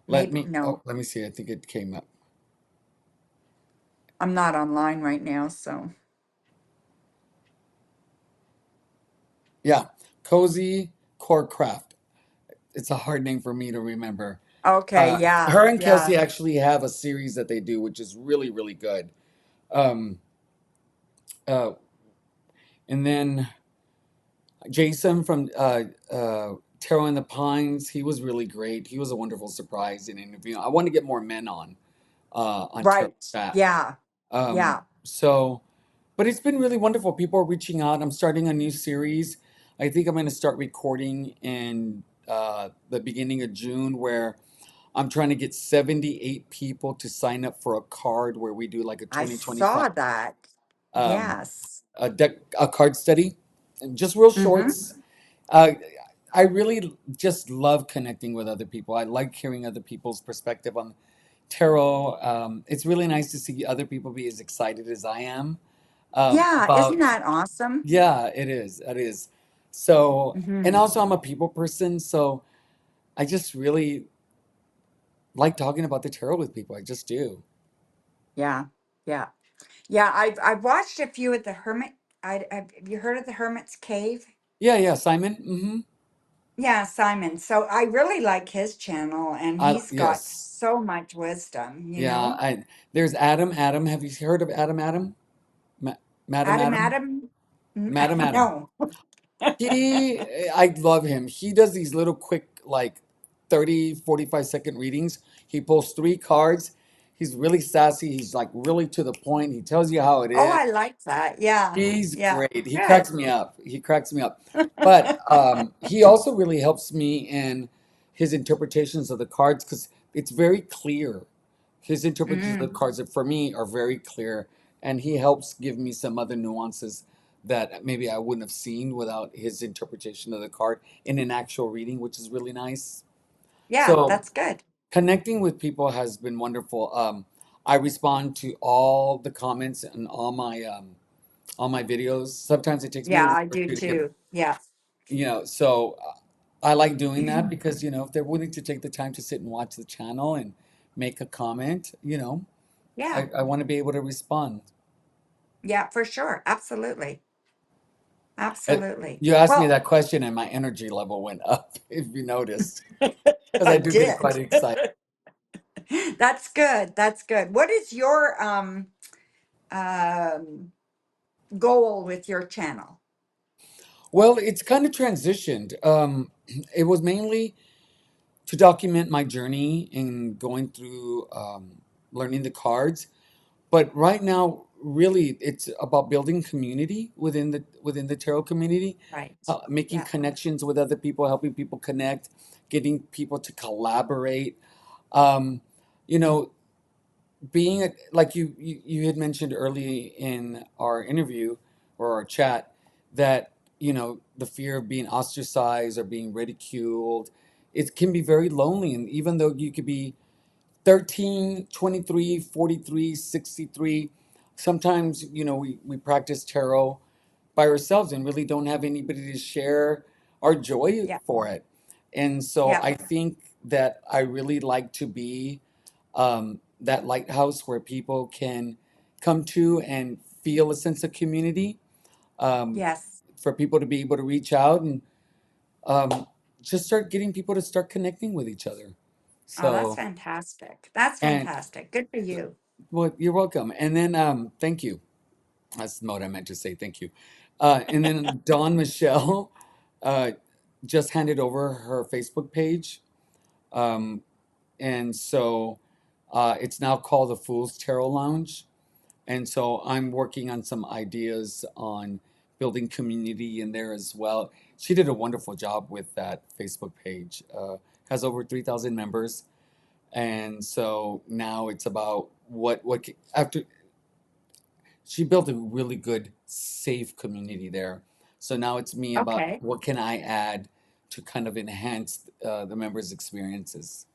Maybe no. Let me see. I think it came up. I'm not online right now, so Yeah. Cozy Core Craft. It's a hard name for me to remember. Okay, yeah, Her and yeah. Kelsey actually have a series that they do, which is really, really good. Um, uh, and then Jason from Tarot in the Pines, he was really great. He was a wonderful surprise in interview. I want to get more men on Tarot Right. Chat. Yeah. Yeah. So, but it's been really wonderful. People are reaching out. I'm starting a new series. I think I'm going to start recording in the beginning of June, where I'm trying to get 78 people to sign up for a card where we do like a I 2025 saw that. um, Yes. a card study, and just real Mm-hmm. shorts. Uh, I really just love connecting with other people. I like hearing other people's perspective on tarot. It's really nice to see other people be as excited as I am Yeah, isn't about. that awesome? Yeah, it is. It is. So, and Mm-hmm. also I'm a people person, so I just really like talking about the tarot with people. I just do. Yeah. Yeah. Yeah. I've watched a few of the Hermit. Have you heard of the Hermit's Cave? Yeah, yeah, Simon. Mm-hmm. Yeah, Simon. So I really like his channel, and I he's got yes. so much wisdom, you Yeah, know? I there's Adam. Adam, have you heard of Adam? Adam, Ma- Madam Adam Adam, Adam? Madam Adam. No. I love him. He does these little quick, like 30, 45-second readings. He pulls three cards. He's really sassy. He's like really to the point. He tells you how it Oh, is. I like that. Yeah. He's Yeah. great. He Good. cracks me up. He cracks me up. But he also really helps me in his interpretations of the cards because it's very clear. His interpretations of the Mm. cards for me are very clear, and he helps give me some other nuances that maybe I wouldn't have seen without his interpretation of the card in an actual reading, which is really nice. Yeah, So that's good. connecting with people has been wonderful. I respond to all the comments and all my videos. Sometimes it takes me a Yeah, week I or do two to get, too. Yeah. so I like doing that because, if they're willing to take the time to sit and watch the channel and make a comment, Yeah. I want to be able to respond. Yeah, for sure. Absolutely. Uh, Absolutely. You asked me Well, that question and my energy level went up, if you noticed, because I I do get quite did. excited. That's good. That's good. What is your um goal with your channel? Well, it's kind of transitioned. It was mainly to document my journey in going through learning the cards. But right now, really, it's about building community within the tarot community, Right. making Yeah. connections with other people, helping people connect, getting people to collaborate. Um, you know, like you had mentioned early in our interview or our chat that the fear of being ostracized or being ridiculed, it can be very lonely. And even though you could be 13, 23, 43, 63. Sometimes, we practice tarot by ourselves and really don't have anybody to share our joy Yeah. for it. And so Yeah. I think that I really like to be that lighthouse where people can come to and feel a sense of community, um, Yes. for people to be able to reach out and um, just start getting people to start connecting with each other. Oh, that's So, fantastic. That's and fantastic. Good for you. well, you're welcome. And then, thank you. That's what I meant to say. Thank you. And then Dawn Michelle uh, just handed over her Facebook page. Um, and so it's now called the Fool's Tarot Lounge. And so I'm working on some ideas on building community in there as well. She did a wonderful job with that Facebook page. Has over 3,000 members. And so now it's about after she built a really good, safe community there. So now it's me about Okay. what can I add to kind of enhance the members' experiences.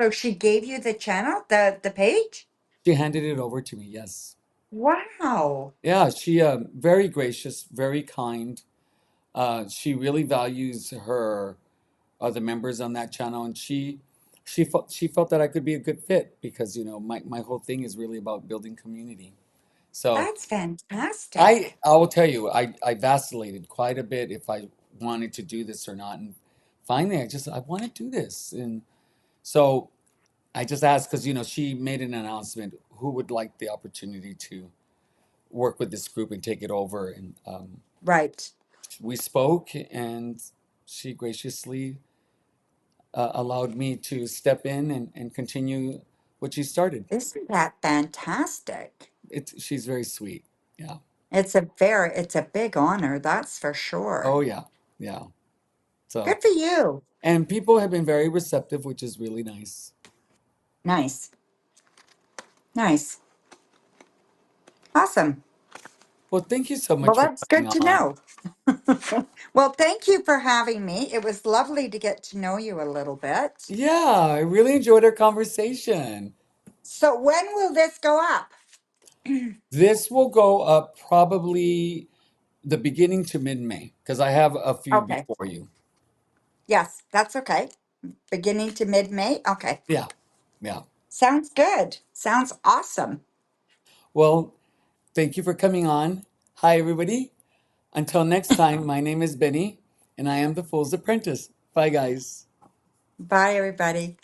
So she gave you the channel, the page? She handed it over to me. Yes, Wow. yeah. She very gracious, very kind. She really values her the members on that channel, and she felt that I could be a good fit because my whole thing is really about building community. So That's I fantastic. I will tell you, I vacillated quite a bit if I wanted to do this or not. And finally I want to do this. And So I just asked because, she made an announcement who would like the opportunity to work with this group and take it over. And Right. we spoke, and she graciously allowed me to step in and continue what she started. Isn't that fantastic? She's very sweet. Yeah. It's a big honor, that's for sure. Oh, yeah. Yeah. So, Good for you. and people have been very receptive, which is really nice. Nice. Nice. Awesome. Well, thank you so Well, much for that's coming good to on. know. Well, thank you for having me. It was lovely to get to know you a little bit. Yeah, I really enjoyed our conversation. So, when will this go up? This will go up probably the beginning to mid-May because I have a few Okay. before you. Yes, that's okay. Beginning to mid May? Okay. Yeah. Yeah. Sounds good. Sounds awesome. Well, thank you for coming on. Hi, everybody. Until next time, my name is Benny, and I am the Fool's Apprentice. Bye, guys. Bye, everybody.